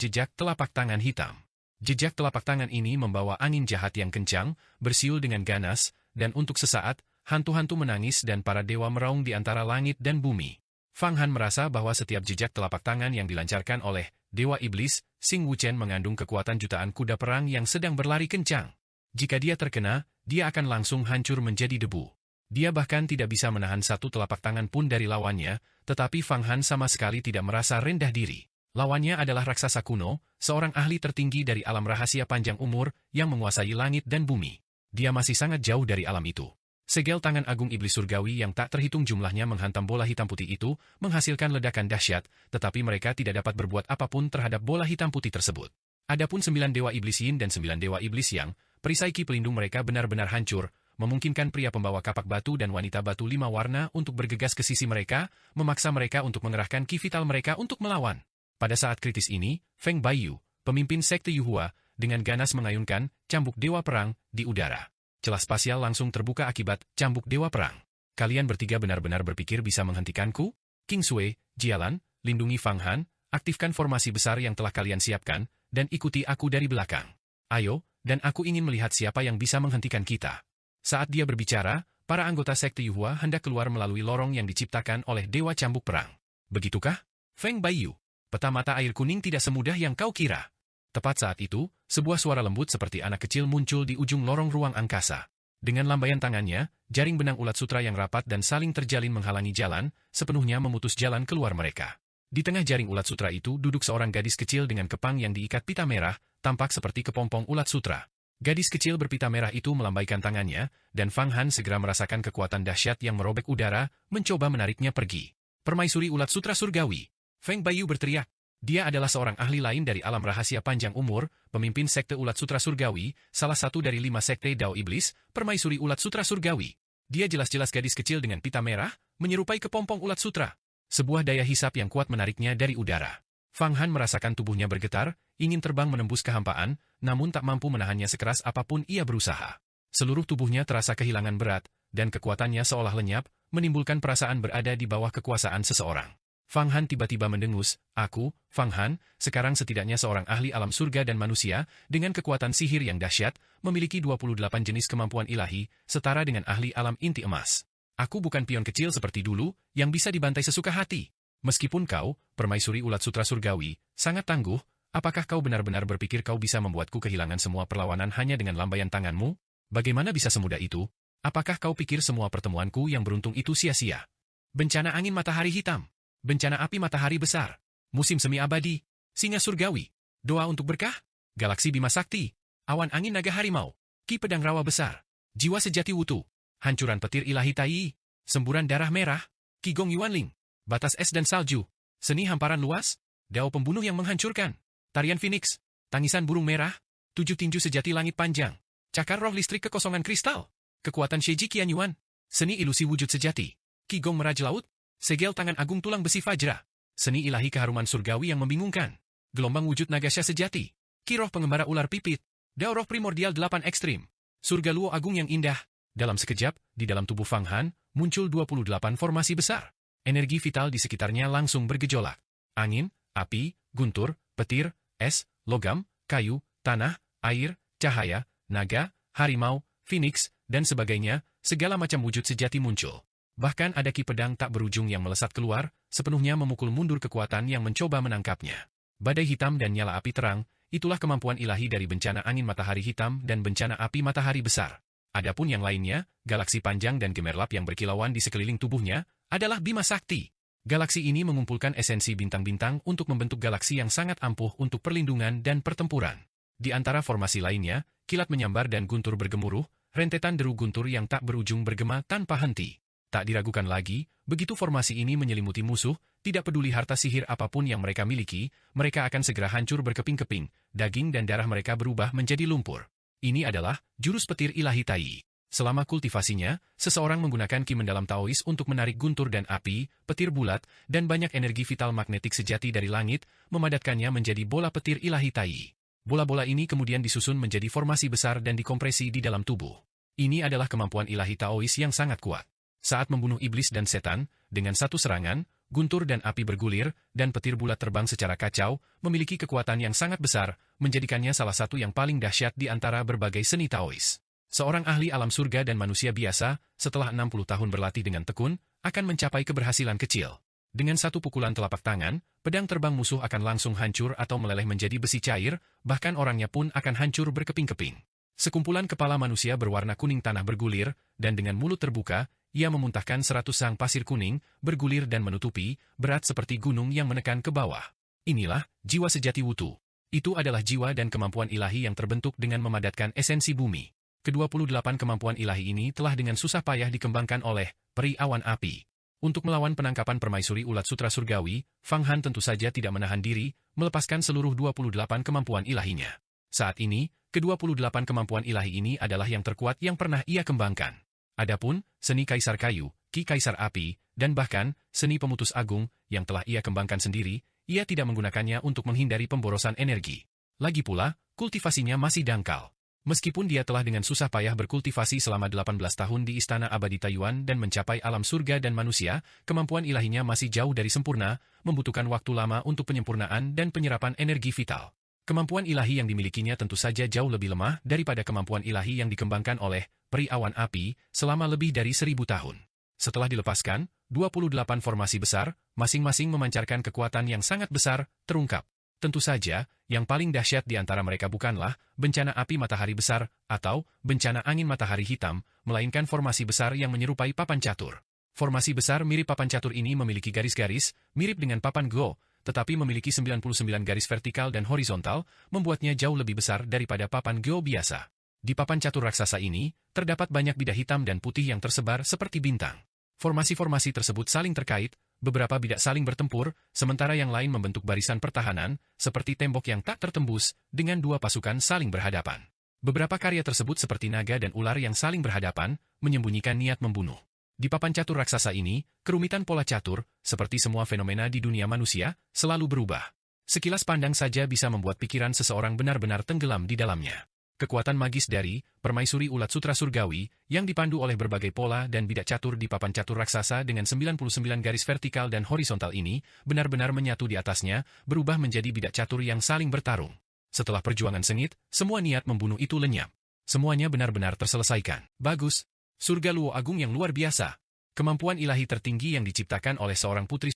jejak telapak tangan hitam. Jejak telapak tangan ini membawa angin jahat yang kencang, bersiul dengan ganas, dan untuk sesaat, hantu-hantu menangis dan para dewa meraung di antara langit dan bumi. Fang Han merasa bahwa setiap jejak telapak tangan yang dilancarkan oleh Dewa Iblis, Xing Wuchen mengandung kekuatan jutaan kuda perang yang sedang berlari kencang. Jika dia terkena, dia akan langsung hancur menjadi debu. Dia bahkan tidak bisa menahan satu telapak tangan pun dari lawannya, tetapi Fang Han sama sekali tidak merasa rendah diri. Lawannya adalah raksasa kuno, seorang ahli tertinggi dari alam rahasia panjang umur yang menguasai langit dan bumi. Dia masih sangat jauh dari alam itu. Segel tangan agung iblis surgawi yang tak terhitung jumlahnya menghantam bola hitam putih itu, menghasilkan ledakan dahsyat, tetapi mereka tidak dapat berbuat apapun terhadap bola hitam putih tersebut. Adapun 9 dewa iblis yin dan 9 dewa iblis yang, perisai ki pelindung mereka benar-benar hancur, memungkinkan pria pembawa kapak batu dan wanita batu 5 warna untuk bergegas ke sisi mereka, memaksa mereka untuk mengerahkan ki vital mereka untuk melawan. Pada saat kritis ini, Feng Baiyu, pemimpin sekte Yuhua, dengan ganas mengayunkan cambuk dewa perang di udara. Celah spasial langsung terbuka akibat cambuk dewa perang. Kalian bertiga benar-benar berpikir bisa menghentikanku? King Sui, Jialan, lindungi Fang Han, aktifkan formasi besar yang telah kalian siapkan, dan ikuti aku dari belakang. Ayo, dan aku ingin melihat siapa yang bisa menghentikan kita. Saat dia berbicara, para anggota sekte Yuhua hendak keluar melalui lorong yang diciptakan oleh Dewa Cambuk Perang. Begitukah? Feng Baiyu, peta mata air kuning tidak semudah yang kau kira. Tepat saat itu, sebuah suara lembut seperti anak kecil muncul di ujung lorong ruang angkasa. Dengan lambaian tangannya, jaring benang ulat sutra yang rapat dan saling terjalin menghalangi jalan, sepenuhnya memutus jalan keluar mereka. Di tengah jaring ulat sutra itu duduk seorang gadis kecil dengan kepang yang diikat pita merah, tampak seperti kepompong ulat sutra. Gadis kecil berpita merah itu melambaikan tangannya, dan Fang Han segera merasakan kekuatan dahsyat yang merobek udara, mencoba menariknya pergi. Permaisuri ulat sutra surgawi. Feng Baiyu berteriak. Dia adalah seorang ahli lain dari alam rahasia panjang umur, pemimpin sekte ulat sutra surgawi, salah satu dari 5 sekte Dao Iblis, permaisuri ulat sutra surgawi. Dia jelas-jelas gadis kecil dengan pita merah, menyerupai kepompong ulat sutra. Sebuah daya hisap yang kuat menariknya dari udara. Fang Han merasakan tubuhnya bergetar, ingin terbang menembus kehampaan, namun tak mampu menahannya sekeras apapun ia berusaha. Seluruh tubuhnya terasa kehilangan berat, dan kekuatannya seolah lenyap, menimbulkan perasaan berada di bawah kekuasaan seseorang. Fang Han tiba-tiba mendengus, aku, Fang Han, sekarang setidaknya seorang ahli alam surga dan manusia, dengan kekuatan sihir yang dahsyat, memiliki 28 jenis kemampuan ilahi, setara dengan ahli alam inti emas. Aku bukan pion kecil seperti dulu, yang bisa dibantai sesuka hati. Meskipun kau, permaisuri ulat sutra surgawi, sangat tangguh, apakah kau benar-benar berpikir kau bisa membuatku kehilangan semua perlawanan hanya dengan lambaian tanganmu? Bagaimana bisa semudah itu? Apakah kau pikir semua pertemuanku yang beruntung itu sia-sia? Bencana angin matahari hitam. Bencana api matahari besar, musim semi abadi, singa surgawi, doa untuk berkah, galaksi Bima Sakti, awan angin naga harimau, ki pedang rawa besar, jiwa sejati wutu, hancuran petir ilahi Tai, semburan darah merah, ki gong yuanling, batas es dan salju, seni hamparan luas, dao pembunuh yang menghancurkan, tarian Phoenix, tangisan burung merah, 7 tinju sejati langit panjang, cakar roh listrik kekosongan kristal, kekuatan Sheiji Qianyuan, seni ilusi wujud sejati, ki gong meraj laut, segel tangan agung tulang besi Fajra, seni ilahi keharuman surgawi yang membingungkan, gelombang wujud nagasya sejati, kiroh pengembara ular pipit, dao roh primordial 8 ekstrim, surga luo agung yang indah. Dalam sekejap, di dalam tubuh Fang Han, muncul 28 formasi besar. Energi vital di sekitarnya langsung bergejolak. Angin, api, guntur, petir, es, logam, kayu, tanah, air, cahaya, naga, harimau, phoenix, dan sebagainya, segala macam wujud sejati muncul. Bahkan ada ki pedang tak berujung yang melesat keluar, sepenuhnya memukul mundur kekuatan yang mencoba menangkapnya. Badai hitam dan nyala api terang, itulah kemampuan ilahi dari bencana angin matahari hitam dan bencana api matahari besar. Adapun yang lainnya, galaksi panjang dan gemerlap yang berkilauan di sekeliling tubuhnya, adalah Bima Sakti. Galaksi ini mengumpulkan esensi bintang-bintang untuk membentuk galaksi yang sangat ampuh untuk perlindungan dan pertempuran. Di antara formasi lainnya, kilat menyambar dan guntur bergemuruh, rentetan deru guntur yang tak berujung bergema tanpa henti. Tak diragukan lagi, begitu formasi ini menyelimuti musuh, tidak peduli harta sihir apapun yang mereka miliki, mereka akan segera hancur berkeping-keping, daging dan darah mereka berubah menjadi lumpur. Ini adalah jurus petir ilahi Tai. Selama kultivasinya, seseorang menggunakan ki mendalam Taois untuk menarik guntur dan api, petir bulat, dan banyak energi vital magnetik sejati dari langit, memadatkannya menjadi bola petir ilahi Tai. Bola-bola ini kemudian disusun menjadi formasi besar dan dikompresi di dalam tubuh. Ini adalah kemampuan ilahi Taois yang sangat kuat. Saat membunuh iblis dan setan, dengan satu serangan, guntur dan api bergulir, dan petir bulat terbang secara kacau, memiliki kekuatan yang sangat besar, menjadikannya salah satu yang paling dahsyat di antara berbagai seni Taois. Seorang ahli alam surga dan manusia biasa, setelah 60 tahun berlatih dengan tekun, akan mencapai keberhasilan kecil. Dengan satu pukulan telapak tangan, pedang terbang musuh akan langsung hancur atau meleleh menjadi besi cair, bahkan orangnya pun akan hancur berkeping-keping. Sekumpulan kepala manusia berwarna kuning tanah bergulir, dan dengan mulut terbuka, ia memuntahkan 100 sang pasir kuning, bergulir dan menutupi, berat seperti gunung yang menekan ke bawah. Inilah jiwa sejati Wutu. Itu adalah jiwa dan kemampuan ilahi yang terbentuk dengan memadatkan esensi bumi. Ke-28 kemampuan ilahi ini telah dengan susah payah dikembangkan oleh peri awan api. Untuk melawan penangkapan permaisuri ulat sutra surgawi, Fang Han tentu saja tidak menahan diri, melepaskan seluruh 28 kemampuan ilahinya. Saat ini, ke-28 kemampuan ilahi ini adalah yang terkuat yang pernah ia kembangkan. Adapun, seni Kaisar Kayu, Ki Kaisar Api, dan bahkan, seni Pemutus Agung, yang telah ia kembangkan sendiri, ia tidak menggunakannya untuk menghindari pemborosan energi. Lagi pula, kultivasinya masih dangkal. Meskipun dia telah dengan susah payah berkultivasi selama 18 tahun di Istana Abadi Taiyuan dan mencapai alam surga dan manusia, kemampuan ilahinya masih jauh dari sempurna, membutuhkan waktu lama untuk penyempurnaan dan penyerapan energi vital. Kemampuan ilahi yang dimilikinya tentu saja jauh lebih lemah daripada kemampuan ilahi yang dikembangkan oleh peri awan api selama lebih dari 1000 tahun. Setelah dilepaskan, 28 formasi besar, masing-masing memancarkan kekuatan yang sangat besar, terungkap. Tentu saja, yang paling dahsyat di antara mereka bukanlah bencana api matahari besar atau bencana angin matahari hitam, melainkan formasi besar yang menyerupai papan catur. Formasi besar mirip papan catur ini memiliki garis-garis, mirip dengan papan Go, tetapi memiliki 99 garis vertikal dan horizontal, membuatnya jauh lebih besar daripada papan Go biasa. Di papan catur raksasa ini, terdapat banyak bidah hitam dan putih yang tersebar seperti bintang. Formasi-formasi tersebut saling terkait, beberapa bidak saling bertempur, sementara yang lain membentuk barisan pertahanan, seperti tembok yang tak tertembus, dengan dua pasukan saling berhadapan. Beberapa karya tersebut seperti naga dan ular yang saling berhadapan, menyembunyikan niat membunuh. Di papan catur raksasa ini, kerumitan pola catur, seperti semua fenomena di dunia manusia, selalu berubah. Sekilas pandang saja bisa membuat pikiran seseorang benar-benar tenggelam di dalamnya. Kekuatan magis dari permaisuri ulat sutra surgawi yang dipandu oleh berbagai pola dan bidak catur di papan catur raksasa dengan 99 garis vertikal dan horizontal ini benar-benar menyatu di atasnya, berubah menjadi bidak catur yang saling bertarung. Setelah perjuangan sengit, semua niat membunuh itu lenyap. Semuanya benar-benar terselesaikan. Bagus. Surga Luo Agung yang luar biasa. Kemampuan ilahi tertinggi yang diciptakan oleh seorang putri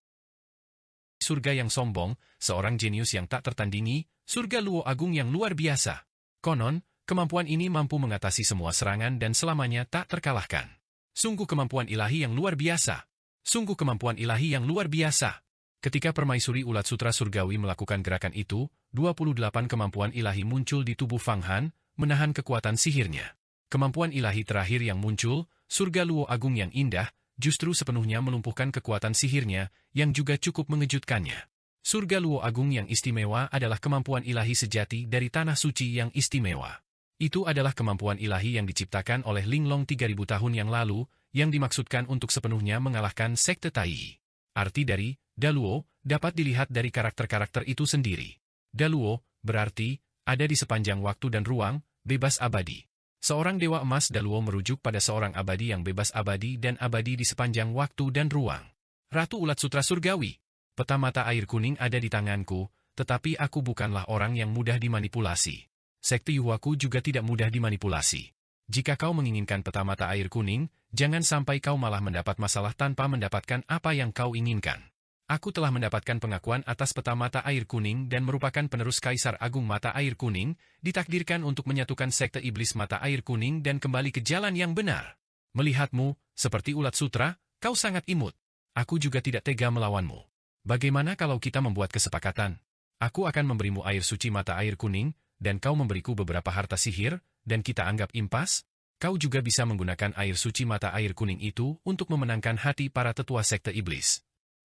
surga yang sombong, seorang jenius yang tak tertandingi, surga Luo Agung yang luar biasa. Konon, kemampuan ini mampu mengatasi semua serangan dan selamanya tak terkalahkan. Sungguh kemampuan ilahi yang luar biasa. Sungguh kemampuan ilahi yang luar biasa. Ketika permaisuri ulat sutra surgawi melakukan gerakan itu, 28 kemampuan ilahi muncul di tubuh Fang Han, menahan kekuatan sihirnya. Kemampuan ilahi terakhir yang muncul, surga Luo Agung yang indah, justru sepenuhnya melumpuhkan kekuatan sihirnya, yang juga cukup mengejutkannya. Surga Luo Agung yang istimewa adalah kemampuan ilahi sejati dari tanah suci yang istimewa. Itu adalah kemampuan ilahi yang diciptakan oleh Linglong 3000 tahun yang lalu, yang dimaksudkan untuk sepenuhnya mengalahkan sekte Tai. Arti dari Daluo dapat dilihat dari karakter-karakter itu sendiri. Daluo berarti ada di sepanjang waktu dan ruang, bebas abadi. Seorang dewa emas Daluo merujuk pada seorang abadi yang bebas abadi dan abadi di sepanjang waktu dan ruang. Ratu Ulat Sutra Surgawi. Peta mata air kuning ada di tanganku, tetapi aku bukanlah orang yang mudah dimanipulasi. Sekte Yuhuaku juga tidak mudah dimanipulasi. Jika kau menginginkan peta mata air kuning, jangan sampai kau malah mendapat masalah tanpa mendapatkan apa yang kau inginkan. Aku telah mendapatkan pengakuan atas peta mata air kuning dan merupakan penerus Kaisar Agung Mata Air Kuning, ditakdirkan untuk menyatukan sekte iblis mata air kuning dan kembali ke jalan yang benar. Melihatmu, seperti ulat sutra, kau sangat imut. Aku juga tidak tega melawanmu. Bagaimana kalau kita membuat kesepakatan? Aku akan memberimu air suci mata air kuning, dan kau memberiku beberapa harta sihir, dan kita anggap impas? Kau juga bisa menggunakan air suci mata air kuning itu untuk memenangkan hati para tetua sekte iblis.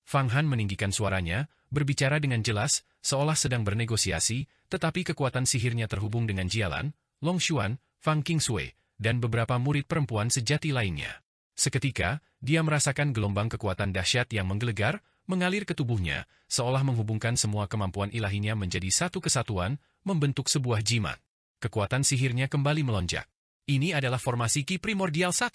Fang Han meninggikan suaranya, berbicara dengan jelas, seolah sedang bernegosiasi, tetapi kekuatan sihirnya terhubung dengan Jialan, Long Xuan, Fang Qingsui, dan beberapa murid perempuan sejati lainnya. Seketika, dia merasakan gelombang kekuatan dahsyat yang menggelegar, mengalir ke tubuhnya, seolah menghubungkan semua kemampuan ilahinya menjadi satu kesatuan, membentuk sebuah jimat. Kekuatan sihirnya kembali melonjak. Ini adalah formasi Ki Primordial 1.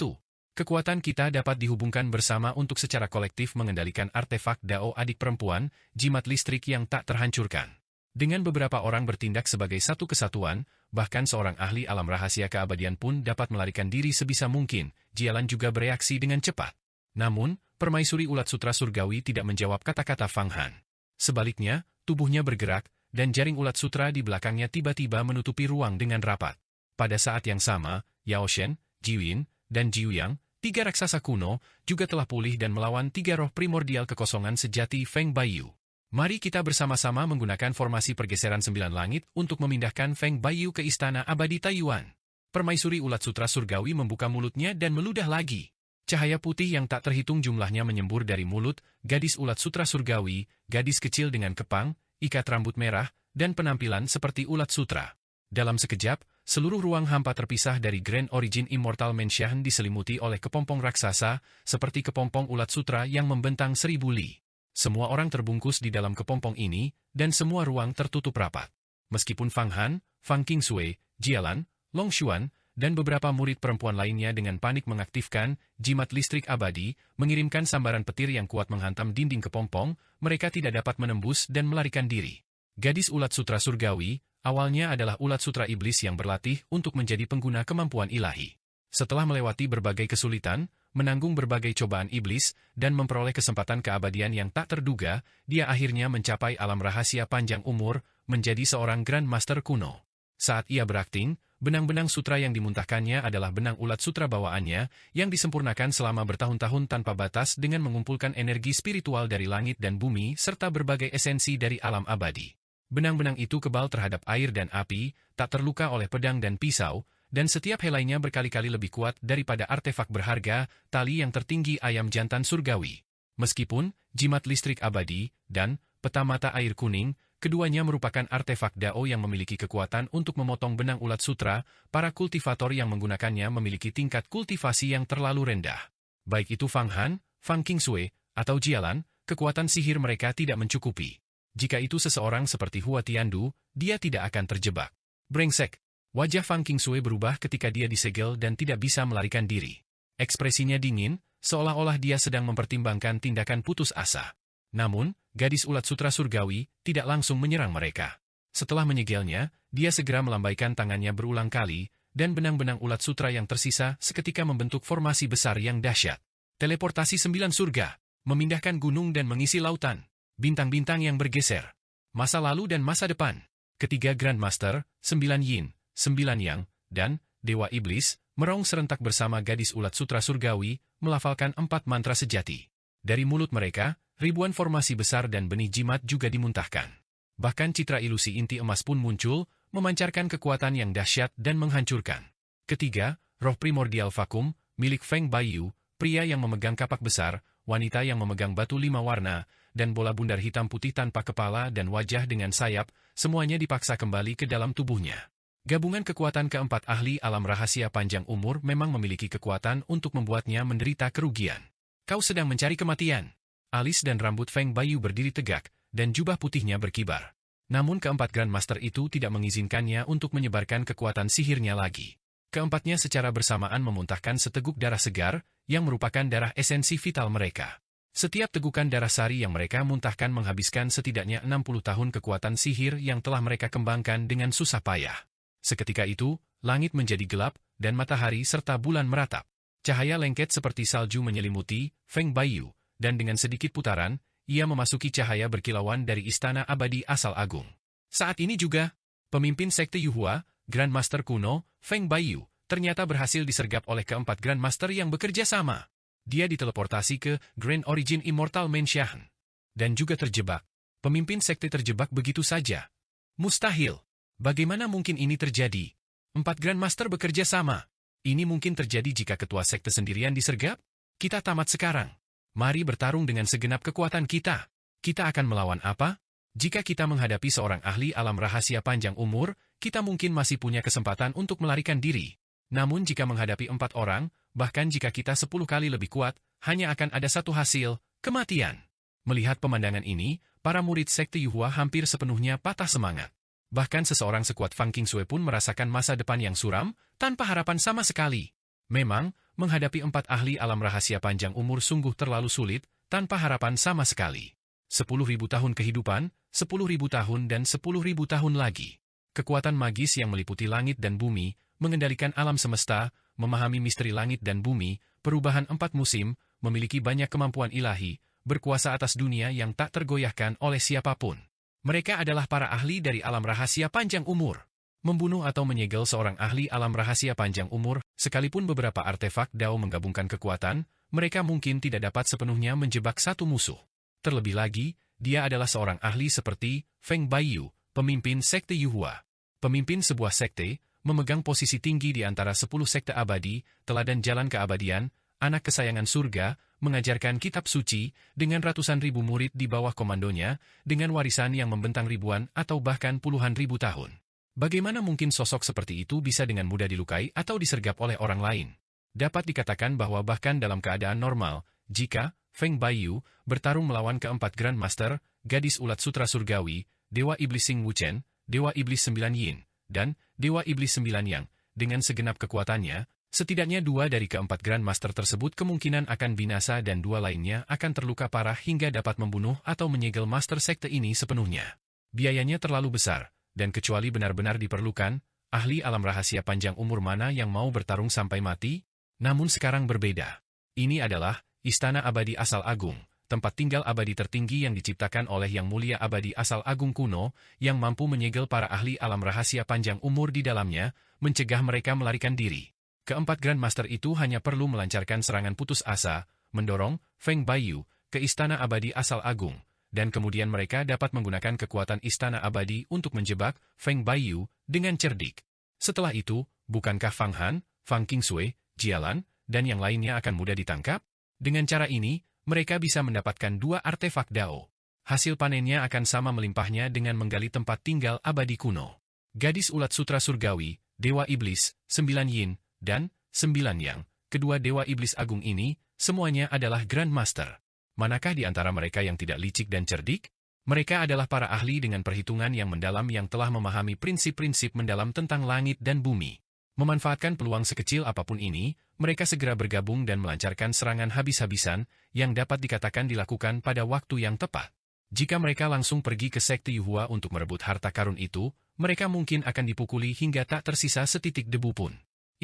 Kekuatan kita dapat dihubungkan bersama untuk secara kolektif mengendalikan artefak Dao adik perempuan, jimat listrik yang tak terhancurkan. Dengan beberapa orang bertindak sebagai satu kesatuan, bahkan seorang ahli alam rahasia keabadian pun dapat melarikan diri sebisa mungkin. Jialan juga bereaksi dengan cepat. Namun, permaisuri ulat sutra surgawi tidak menjawab kata-kata Fang Han. Sebaliknya, tubuhnya bergerak, dan jaring ulat sutra di belakangnya tiba-tiba menutupi ruang dengan rapat. Pada saat yang sama, Yao Shen, Jiwin, dan Jiuyang, 3 raksasa kuno, juga telah pulih dan melawan 3 roh primordial kekosongan sejati Feng Baiyu. Mari kita bersama-sama menggunakan formasi pergeseran 9 langit untuk memindahkan Feng Baiyu ke Istana Abadi Taiyuan. Permaisuri ulat sutra surgawi membuka mulutnya dan meludah lagi. Cahaya putih yang tak terhitung jumlahnya menyembur dari mulut, gadis ulat sutra surgawi, gadis kecil dengan kepang, ikat rambut merah, dan penampilan seperti ulat sutra. Dalam sekejap, seluruh ruang hampa terpisah dari Grand Origin Immortal Mansion diselimuti oleh kepompong raksasa, seperti kepompong ulat sutra yang membentang 1000 li. Semua orang terbungkus di dalam kepompong ini, dan semua ruang tertutup rapat. Meskipun Fang Han, Fang Qingsui, Jialan, Long Xuan, dan beberapa murid perempuan lainnya dengan panik mengaktifkan jimat listrik abadi, mengirimkan sambaran petir yang kuat menghantam dinding kepompong, mereka tidak dapat menembus dan melarikan diri. Gadis ulat sutra surgawi, awalnya adalah ulat sutra iblis yang berlatih untuk menjadi pengguna kemampuan ilahi. Setelah melewati berbagai kesulitan, menanggung berbagai cobaan iblis, dan memperoleh kesempatan keabadian yang tak terduga, dia akhirnya mencapai alam rahasia panjang umur, menjadi seorang Grand Master kuno. Saat ia berakting, benang-benang sutra yang dimuntahkannya adalah benang ulat sutra bawaannya, yang disempurnakan selama bertahun-tahun tanpa batas dengan mengumpulkan energi spiritual dari langit dan bumi serta berbagai esensi dari alam abadi. Benang-benang itu kebal terhadap air dan api, tak terluka oleh pedang dan pisau, dan setiap helainya berkali-kali lebih kuat daripada artefak berharga, tali yang tertinggi ayam jantan surgawi. Meskipun, jimat listrik abadi, dan peta mata air kuning, keduanya merupakan artefak Dao yang memiliki kekuatan untuk memotong benang ulat sutra, para kultivator yang menggunakannya memiliki tingkat kultivasi yang terlalu rendah. Baik itu Fang Han, Fang Qingsui, atau Jialan, kekuatan sihir mereka tidak mencukupi. Jika itu seseorang seperti Hua Tiandu, dia tidak akan terjebak. Brengsek! Wajah Fang Qingsui berubah ketika dia disegel dan tidak bisa melarikan diri. Ekspresinya dingin, seolah-olah dia sedang mempertimbangkan tindakan putus asa. Namun, gadis ulat sutra surgawi tidak langsung menyerang mereka. Setelah menyegelnya, dia segera melambaikan tangannya berulang kali, dan benang-benang ulat sutra yang tersisa seketika membentuk formasi besar yang dahsyat. Teleportasi 9 surga, memindahkan gunung dan mengisi lautan. Bintang-bintang yang bergeser. Masa lalu dan masa depan. Ketiga Grand Master, 9 Yin, 9 Yang, dan Dewa Iblis, meraung serentak bersama gadis ulat sutra surgawi, melafalkan 4 mantra sejati. Dari mulut mereka, ribuan formasi besar dan benih jimat juga dimuntahkan. Bahkan citra ilusi inti emas pun muncul, memancarkan kekuatan yang dahsyat dan menghancurkan. Ketiga, roh primordial vakum, milik Feng Baiyu, pria yang memegang kapak besar, wanita yang memegang batu 5 warna, dan bola bundar hitam putih tanpa kepala dan wajah dengan sayap, semuanya dipaksa kembali ke dalam tubuhnya. Gabungan kekuatan keempat ahli alam rahasia panjang umur memang memiliki kekuatan untuk membuatnya menderita kerugian. Kau sedang mencari kematian. Alis dan rambut Feng Baiyu berdiri tegak, dan jubah putihnya berkibar. Namun keempat Grand Master itu tidak mengizinkannya untuk menyebarkan kekuatan sihirnya lagi. Keempatnya secara bersamaan memuntahkan seteguk darah segar, yang merupakan darah esensi vital mereka. Setiap tegukan darah sari yang mereka muntahkan menghabiskan setidaknya 60 tahun kekuatan sihir yang telah mereka kembangkan dengan susah payah. Seketika itu, langit menjadi gelap, dan matahari serta bulan meratap. Cahaya lengket seperti salju menyelimuti Feng Baiyu, dan dengan sedikit putaran, ia memasuki cahaya berkilauan dari istana abadi asal agung. Saat ini juga, pemimpin sekte Yuhua, Grand Master kuno, Feng Baiyu, ternyata berhasil disergap oleh keempat Grand Master yang bekerja sama. Dia diteleportasi ke Grand Origin Immortal Mansion. Dan juga terjebak. Pemimpin sekte terjebak begitu saja. Mustahil. Bagaimana mungkin ini terjadi? 4 Grand Master bekerja sama. Ini mungkin terjadi jika ketua sekte sendirian disergap? Kita tamat sekarang. Mari bertarung dengan segenap kekuatan kita. Kita akan melawan apa? Jika kita menghadapi seorang ahli alam rahasia panjang umur, kita mungkin masih punya kesempatan untuk melarikan diri. Namun jika menghadapi 4 orang, bahkan jika kita 10 kali lebih kuat, hanya akan ada satu hasil, kematian. Melihat pemandangan ini, para murid sekte Yuhua hampir sepenuhnya patah semangat. Bahkan seseorang sekuat Fang Qingsui pun merasakan masa depan yang suram, tanpa harapan sama sekali. Memang, menghadapi 4 ahli alam rahasia panjang umur sungguh terlalu sulit, tanpa harapan sama sekali. 10.000 tahun kehidupan, 10.000 tahun dan 10.000 tahun lagi. Kekuatan magis yang meliputi langit dan bumi, mengendalikan alam semesta, memahami misteri langit dan bumi, perubahan 4 musim, memiliki banyak kemampuan ilahi, berkuasa atas dunia yang tak tergoyahkan oleh siapapun. Mereka adalah para ahli dari alam rahasia panjang umur. Membunuh atau menyegel seorang ahli alam rahasia panjang umur, sekalipun beberapa artefak Dao menggabungkan kekuatan, mereka mungkin tidak dapat sepenuhnya menjebak satu musuh. Terlebih lagi, dia adalah seorang ahli seperti Feng Baiyu, pemimpin sekte Yuhua. Pemimpin sebuah sekte, memegang posisi tinggi di antara 10 sekte abadi, teladan jalan keabadian, anak kesayangan surga, mengajarkan kitab suci, dengan ratusan ribu murid di bawah komandonya, dengan warisan yang membentang ribuan atau bahkan puluhan ribu tahun. Bagaimana mungkin sosok seperti itu bisa dengan mudah dilukai atau disergap oleh orang lain? Dapat dikatakan bahwa bahkan dalam keadaan normal, jika Feng Baiyu bertarung melawan keempat Grandmaster, gadis ulat sutra surgawi, Dewa Iblis Xing Wuchen, Dewa Iblis 9 Yin, dan Dewa Iblis 9 Yang, dengan segenap kekuatannya, setidaknya 2 dari keempat Grandmaster tersebut kemungkinan akan binasa dan 2 lainnya akan terluka parah hingga dapat membunuh atau menyegel master sekte ini sepenuhnya. Biayanya terlalu besar, dan kecuali benar-benar diperlukan, ahli alam rahasia panjang umur mana yang mau bertarung sampai mati? Namun sekarang berbeda. Ini adalah Istana Abadi Asal Agung, tempat tinggal abadi tertinggi yang diciptakan oleh Yang Mulia Abadi Asal Agung kuno, yang mampu menyegel para ahli alam rahasia panjang umur di dalamnya, mencegah mereka melarikan diri. Keempat Grandmaster itu hanya perlu melancarkan serangan putus asa, mendorong Feng Baiyu ke Istana Abadi Asal Agung, dan kemudian mereka dapat menggunakan kekuatan Istana Abadi untuk menjebak Feng Baiyu dengan cerdik. Setelah itu, bukankah Fang Han, Fang Qingsui, Jialan, dan yang lainnya akan mudah ditangkap? Dengan cara ini, mereka bisa mendapatkan 2 artefak Dao. Hasil panennya akan sama melimpahnya dengan menggali tempat tinggal abadi kuno. Gadis ulat sutra surgawi, Dewa Iblis, 9 Yin, dan 9 Yang, kedua Dewa Iblis Agung ini, semuanya adalah Grandmaster. Manakah di antara mereka yang tidak licik dan cerdik? Mereka adalah para ahli dengan perhitungan yang mendalam yang telah memahami prinsip-prinsip mendalam tentang langit dan bumi. Memanfaatkan peluang sekecil apapun ini, mereka segera bergabung dan melancarkan serangan habis-habisan yang dapat dikatakan dilakukan pada waktu yang tepat. Jika mereka langsung pergi ke sekte Yuhua untuk merebut harta karun itu, mereka mungkin akan dipukuli hingga tak tersisa setitik debu pun.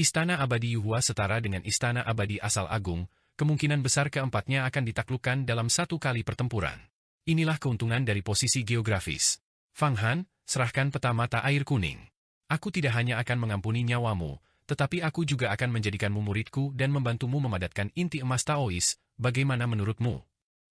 Istana Abadi Yuhua setara dengan Istana Abadi Asal Agung, kemungkinan besar keempatnya akan ditaklukkan dalam 1 kali pertempuran. Inilah keuntungan dari posisi geografis. Fang Han, serahkan peta mata air kuning. Aku tidak hanya akan mengampuni nyawamu, tetapi aku juga akan menjadikanmu muridku dan membantumu memadatkan inti emas Taois, bagaimana menurutmu?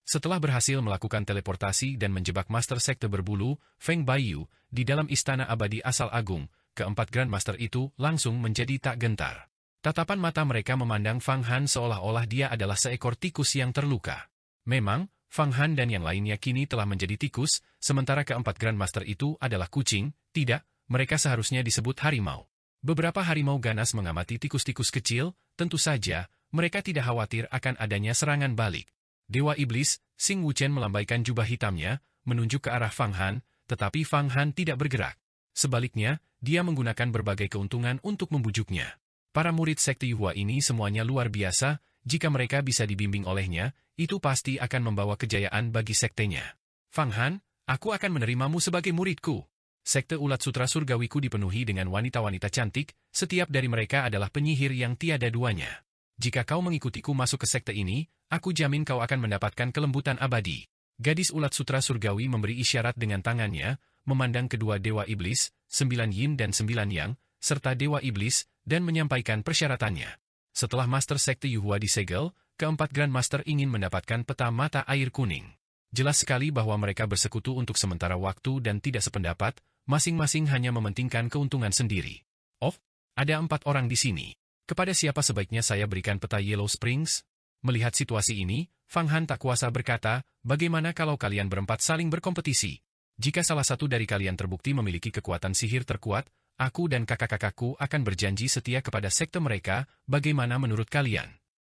Setelah berhasil melakukan teleportasi dan menjebak Master Sekte berbulu, Feng Baiyu, di dalam Istana Abadi Asal Agung, keempat Grandmaster itu langsung menjadi tak gentar. Tatapan mata mereka memandang Fang Han seolah-olah dia adalah seekor tikus yang terluka. Memang, Fang Han dan yang lainnya kini telah menjadi tikus, sementara keempat Grandmaster itu adalah kucing, tidak, mereka seharusnya disebut harimau. Beberapa harimau ganas mengamati tikus-tikus kecil, tentu saja, mereka tidak khawatir akan adanya serangan balik. Dewa Iblis, Xing Wuchen melambaikan jubah hitamnya, menunjuk ke arah Fang Han, tetapi Fang Han tidak bergerak. Sebaliknya, dia menggunakan berbagai keuntungan untuk membujuknya. Para murid sekte Yuhua ini semuanya luar biasa, jika mereka bisa dibimbing olehnya, itu pasti akan membawa kejayaan bagi sektenya. Fang Han, aku akan menerimamu sebagai muridku. Sekte ulat sutra surgawiku dipenuhi dengan wanita-wanita cantik, setiap dari mereka adalah penyihir yang tiada duanya. Jika kau mengikutiku masuk ke sekte ini, aku jamin kau akan mendapatkan kelembutan abadi. Gadis ulat sutra surgawi memberi isyarat dengan tangannya, memandang kedua Dewa Iblis, 9 Yin dan 9 Yang, serta Dewa Iblis, dan menyampaikan persyaratannya. Setelah Master Sekte Yuhua disegel, keempat Grandmaster ingin mendapatkan peta mata air kuning. Jelas sekali bahwa mereka bersekutu untuk sementara waktu dan tidak sependapat, masing-masing hanya mementingkan keuntungan sendiri. Oh, ada 4 orang di sini. Kepada siapa sebaiknya saya berikan peta Yellow Springs? Melihat situasi ini, Fang Han tak kuasa berkata, bagaimana kalau kalian berempat saling berkompetisi? Jika salah satu dari kalian terbukti memiliki kekuatan sihir terkuat, aku dan kakak-kakakku akan berjanji setia kepada sekte mereka, bagaimana menurut kalian?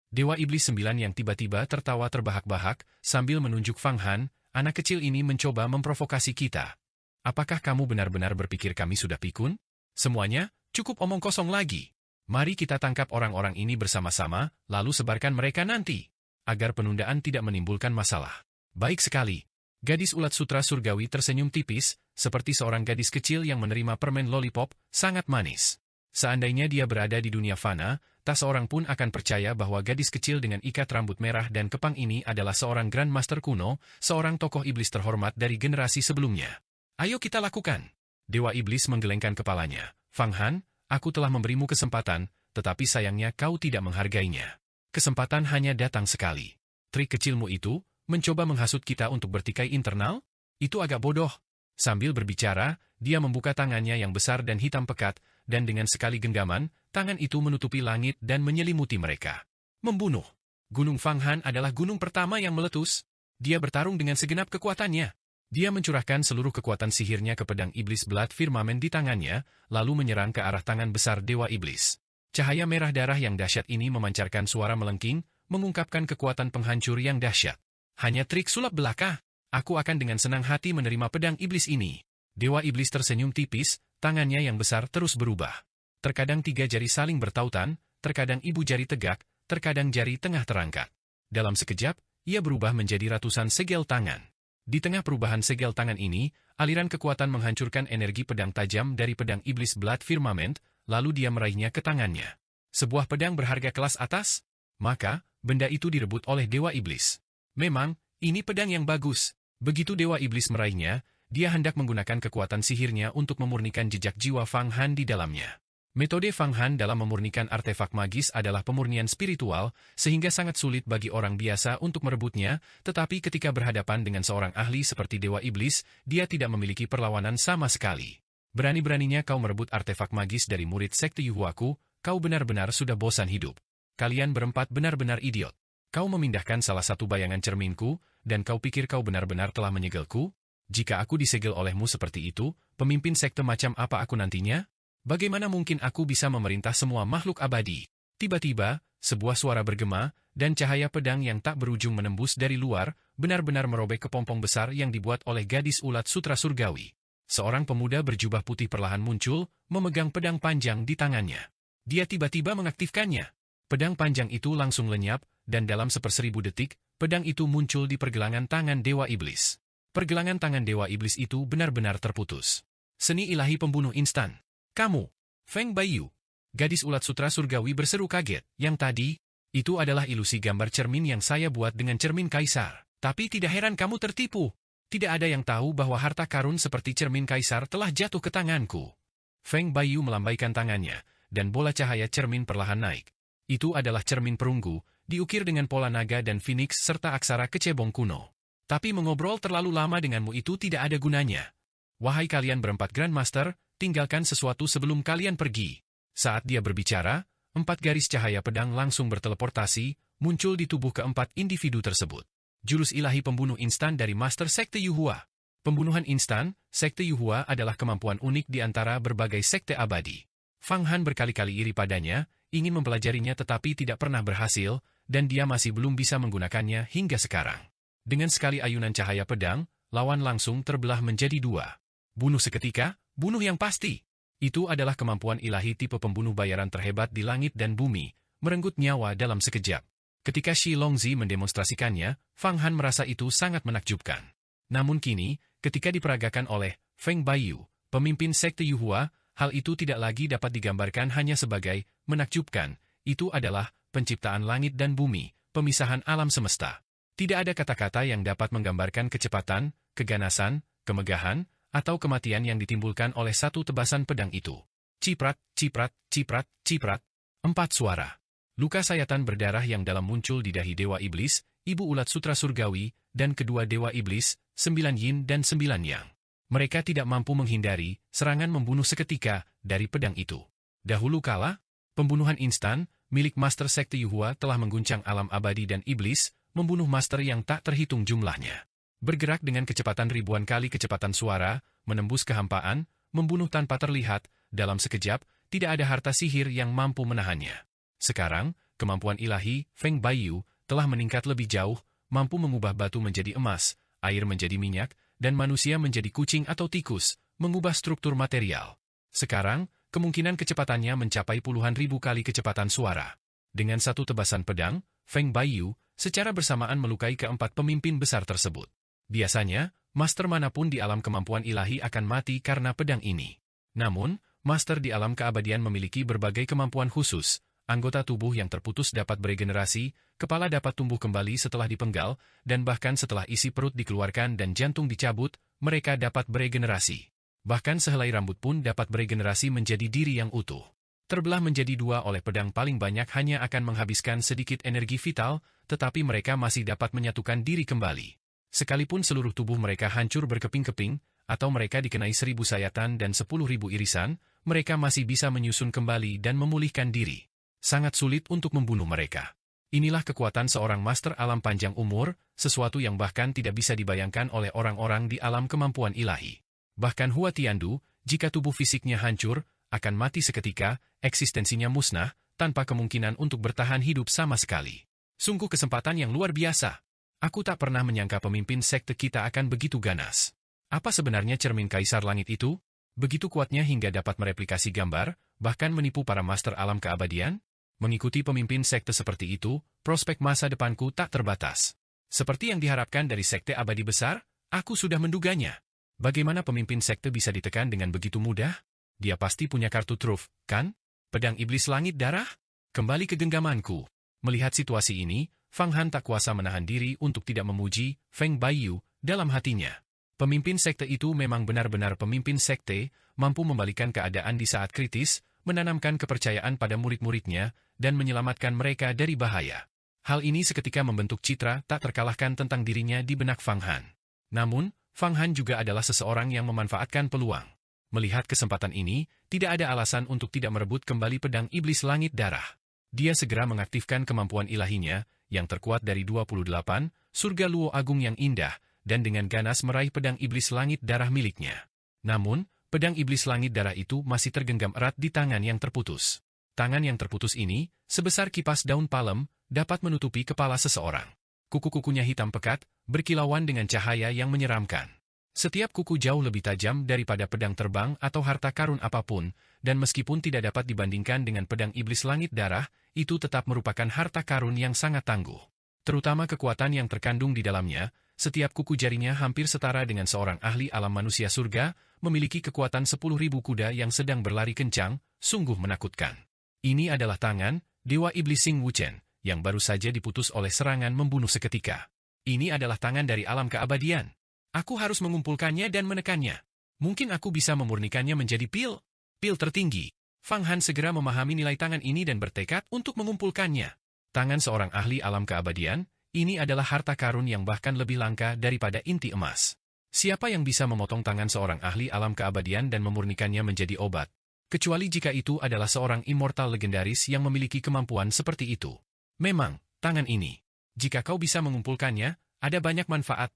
Dewa Iblis 9 yang tiba-tiba tertawa terbahak-bahak, sambil menunjuk Fang Han, anak kecil ini mencoba memprovokasi kita. Apakah kamu benar-benar berpikir kami sudah pikun? Semuanya, cukup omong kosong lagi. Mari kita tangkap orang-orang ini bersama-sama, lalu sebarkan mereka nanti. Agar penundaan tidak menimbulkan masalah. Baik sekali. Gadis ulat sutra surgawi tersenyum tipis, seperti seorang gadis kecil yang menerima permen lollipop, sangat manis. Seandainya dia berada di dunia fana, tak seorang pun akan percaya bahwa gadis kecil dengan ikat rambut merah dan kepang ini adalah seorang Grandmaster kuno, seorang tokoh iblis terhormat dari generasi sebelumnya. Ayo kita lakukan. Dewa Iblis menggelengkan kepalanya. Fang Han, aku telah memberimu kesempatan, tetapi sayangnya kau tidak menghargainya. Kesempatan hanya datang sekali. Trik kecilmu itu, mencoba menghasut kita untuk bertikai internal? Itu agak bodoh. Sambil berbicara, dia membuka tangannya yang besar dan hitam pekat, dan dengan sekali genggaman, tangan itu menutupi langit dan menyelimuti mereka. Membunuh. Gunung Fang Han adalah gunung pertama yang meletus. Dia bertarung dengan segenap kekuatannya. Dia mencurahkan seluruh kekuatan sihirnya ke pedang iblis Blood Firmament di tangannya, lalu menyerang ke arah tangan besar Dewa Iblis. Cahaya merah darah yang dahsyat ini memancarkan suara melengking, mengungkapkan kekuatan penghancur yang dahsyat. Hanya trik sulap belaka. Aku akan dengan senang hati menerima pedang iblis ini. Dewa Iblis tersenyum tipis, tangannya yang besar terus berubah. Terkadang 3 jari saling bertautan, terkadang ibu jari tegak, terkadang jari tengah terangkat. Dalam sekejap, ia berubah menjadi ratusan segel tangan. Di tengah perubahan segel tangan ini, aliran kekuatan menghancurkan energi pedang tajam dari pedang iblis Blood Firmament, lalu dia meraihnya ke tangannya. Sebuah pedang berharga kelas atas? Maka, benda itu direbut oleh Dewa Iblis. Memang, ini pedang yang bagus. Begitu Dewa Iblis meraihnya, dia hendak menggunakan kekuatan sihirnya untuk memurnikan jejak jiwa Fang Han di dalamnya. Metode Fang Han dalam memurnikan artefak magis adalah pemurnian spiritual, sehingga sangat sulit bagi orang biasa untuk merebutnya, tetapi ketika berhadapan dengan seorang ahli seperti Dewa Iblis, dia tidak memiliki perlawanan sama sekali. Berani-beraninya kau merebut artefak magis dari murid sekte Yuhuaku, kau benar-benar sudah bosan hidup. Kalian berempat benar-benar idiot. Kau memindahkan salah satu bayangan cerminku, dan kau pikir kau benar-benar telah menyegelku? Jika aku disegel olehmu seperti itu, pemimpin sekte macam apa aku nantinya? Bagaimana mungkin aku bisa memerintah semua makhluk abadi? Tiba-tiba, sebuah suara bergema, dan cahaya pedang yang tak berujung menembus dari luar, benar-benar merobek kepompong besar yang dibuat oleh gadis ulat sutra surgawi. Seorang pemuda berjubah putih perlahan muncul, memegang pedang panjang di tangannya. Dia tiba-tiba mengaktifkannya. Pedang panjang itu langsung lenyap, dan dalam 1/1000 detik, pedang itu muncul di pergelangan tangan Dewa Iblis. Pergelangan tangan Dewa Iblis itu benar-benar terputus. Seni ilahi pembunuh instan. Kamu, Feng Baiyu. Gadis ulat sutra surgawi berseru kaget. Yang tadi, itu adalah ilusi gambar cermin yang saya buat dengan cermin kaisar. Tapi tidak heran kamu tertipu. Tidak ada yang tahu bahwa harta karun seperti cermin kaisar telah jatuh ke tanganku. Feng Baiyu melambaikan tangannya, dan bola cahaya cermin perlahan naik. Itu adalah cermin perunggu, diukir dengan pola naga dan phoenix serta aksara kecebong kuno. Tapi mengobrol terlalu lama denganmu itu tidak ada gunanya. Wahai kalian berempat Grandmaster, tinggalkan sesuatu sebelum kalian pergi. Saat dia berbicara, 4 garis cahaya pedang langsung berteleportasi, muncul di tubuh keempat individu tersebut. Jurus ilahi pembunuh instan dari Master Sekte Yuhua. Pembunuhan instan, Sekte Yuhua adalah kemampuan unik di antara berbagai sekte abadi. Fang Han berkali-kali iri padanya, ingin mempelajarinya tetapi tidak pernah berhasil, dan dia masih belum bisa menggunakannya hingga sekarang. Dengan sekali ayunan cahaya pedang, lawan langsung terbelah menjadi 2. Bunuh seketika, bunuh yang pasti. Itu adalah kemampuan ilahi tipe pembunuh bayaran terhebat di langit dan bumi, merenggut nyawa dalam sekejap. Ketika Shi Longzi mendemonstrasikannya, Fang Han merasa itu sangat menakjubkan. Namun kini, ketika diperagakan oleh Feng Baiyu, pemimpin sekte Yuhua, hal itu tidak lagi dapat digambarkan hanya sebagai menakjubkan. Itu adalah penciptaan langit dan bumi, pemisahan alam semesta. Tidak ada kata-kata yang dapat menggambarkan kecepatan, keganasan, kemegahan, atau kematian yang ditimbulkan oleh satu tebasan pedang itu. Ciprat, ciprat, ciprat, ciprat. 4 suara. Luka sayatan berdarah yang dalam muncul di dahi Dewa Iblis, Ibu Ulat Sutra Surgawi, dan kedua Dewa Iblis, 9 Yin dan 9 Yang. Mereka tidak mampu menghindari serangan membunuh seketika dari pedang itu. Dahulu kala, pembunuhan instan, milik Master Sekte Yuhua telah mengguncang alam abadi dan iblis, membunuh master yang tak terhitung jumlahnya. Bergerak dengan kecepatan ribuan kali kecepatan suara, menembus kehampaan, membunuh tanpa terlihat, dalam sekejap, tidak ada harta sihir yang mampu menahannya. Sekarang, kemampuan ilahi, Feng Baiyu, telah meningkat lebih jauh, mampu mengubah batu menjadi emas, air menjadi minyak, dan manusia menjadi kucing atau tikus, mengubah struktur material. Sekarang, kemungkinan kecepatannya mencapai puluhan ribu kali kecepatan suara. Dengan satu tebasan pedang, Feng Baiyu secara bersamaan melukai keempat pemimpin besar tersebut. Biasanya, master manapun di alam kemampuan ilahi akan mati karena pedang ini. Namun, master di alam keabadian memiliki berbagai kemampuan khusus. Anggota tubuh yang terputus dapat beregenerasi, kepala dapat tumbuh kembali setelah dipenggal, dan bahkan setelah isi perut dikeluarkan dan jantung dicabut, mereka dapat beregenerasi. Bahkan sehelai rambut pun dapat beregenerasi menjadi diri yang utuh. Terbelah menjadi dua oleh pedang paling banyak hanya akan menghabiskan sedikit energi vital, tetapi mereka masih dapat menyatukan diri kembali. Sekalipun seluruh tubuh mereka hancur berkeping-keping, atau mereka dikenai 1000 sayatan dan 10.000 irisan, mereka masih bisa menyusun kembali dan memulihkan diri. Sangat sulit untuk membunuh mereka. Inilah kekuatan seorang master alam panjang umur, sesuatu yang bahkan tidak bisa dibayangkan oleh orang-orang di alam kemampuan ilahi. Bahkan Hua Tiandu, jika tubuh fisiknya hancur, akan mati seketika, eksistensinya musnah, tanpa kemungkinan untuk bertahan hidup sama sekali. Sungguh kesempatan yang luar biasa. Aku tak pernah menyangka pemimpin sekte kita akan begitu ganas. Apa sebenarnya cermin Kaisar Langit itu? Begitu kuatnya hingga dapat mereplikasi gambar, bahkan menipu para master alam keabadian? Mengikuti pemimpin sekte seperti itu, prospek masa depanku tak terbatas. Seperti yang diharapkan dari sekte abadi besar, aku sudah menduganya. Bagaimana pemimpin sekte bisa ditekan dengan begitu mudah? Dia pasti punya kartu truf, kan? Pedang iblis langit darah? Kembali ke genggamanku. Melihat situasi ini, Fang Han tak kuasa menahan diri untuk tidak memuji Feng Baiyu dalam hatinya. Pemimpin sekte itu memang benar-benar pemimpin sekte, mampu membalikan keadaan di saat kritis, menanamkan kepercayaan pada murid-muridnya, dan menyelamatkan mereka dari bahaya. Hal ini seketika membentuk citra tak terkalahkan tentang dirinya di benak Fang Han. Namun, Fang Han juga adalah seseorang yang memanfaatkan peluang. Melihat kesempatan ini, tidak ada alasan untuk tidak merebut kembali pedang iblis langit darah. Dia segera mengaktifkan kemampuan ilahinya, yang terkuat dari 28, surga Luo Agung yang indah, dan dengan ganas meraih pedang iblis langit darah miliknya. Namun, pedang iblis langit darah itu masih tergenggam erat di tangan yang terputus. Tangan yang terputus ini, sebesar kipas daun palem, dapat menutupi kepala seseorang. Kuku-kukunya hitam pekat, berkilauan dengan cahaya yang menyeramkan. Setiap kuku jauh lebih tajam daripada pedang terbang atau harta karun apapun, dan meskipun tidak dapat dibandingkan dengan pedang iblis langit darah, itu tetap merupakan harta karun yang sangat tangguh. Terutama kekuatan yang terkandung di dalamnya, setiap kuku jarinya hampir setara dengan seorang ahli alam manusia surga, memiliki kekuatan 10.000 kuda yang sedang berlari kencang, sungguh menakutkan. Ini adalah tangan, Dewa Iblis Xing Wuchen, yang baru saja diputus oleh serangan membunuh seketika. Ini adalah tangan dari alam keabadian. Aku harus mengumpulkannya dan menekannya. Mungkin aku bisa memurnikannya menjadi pil tertinggi. Fang Han segera memahami nilai tangan ini dan bertekad untuk mengumpulkannya. Tangan seorang ahli alam keabadian, ini adalah harta karun yang bahkan lebih langka daripada inti emas. Siapa yang bisa memotong tangan seorang ahli alam keabadian dan memurnikannya menjadi obat? Kecuali jika itu adalah seorang immortal legendaris yang memiliki kemampuan seperti itu. Memang, tangan ini, jika kau bisa mengumpulkannya, ada banyak manfaat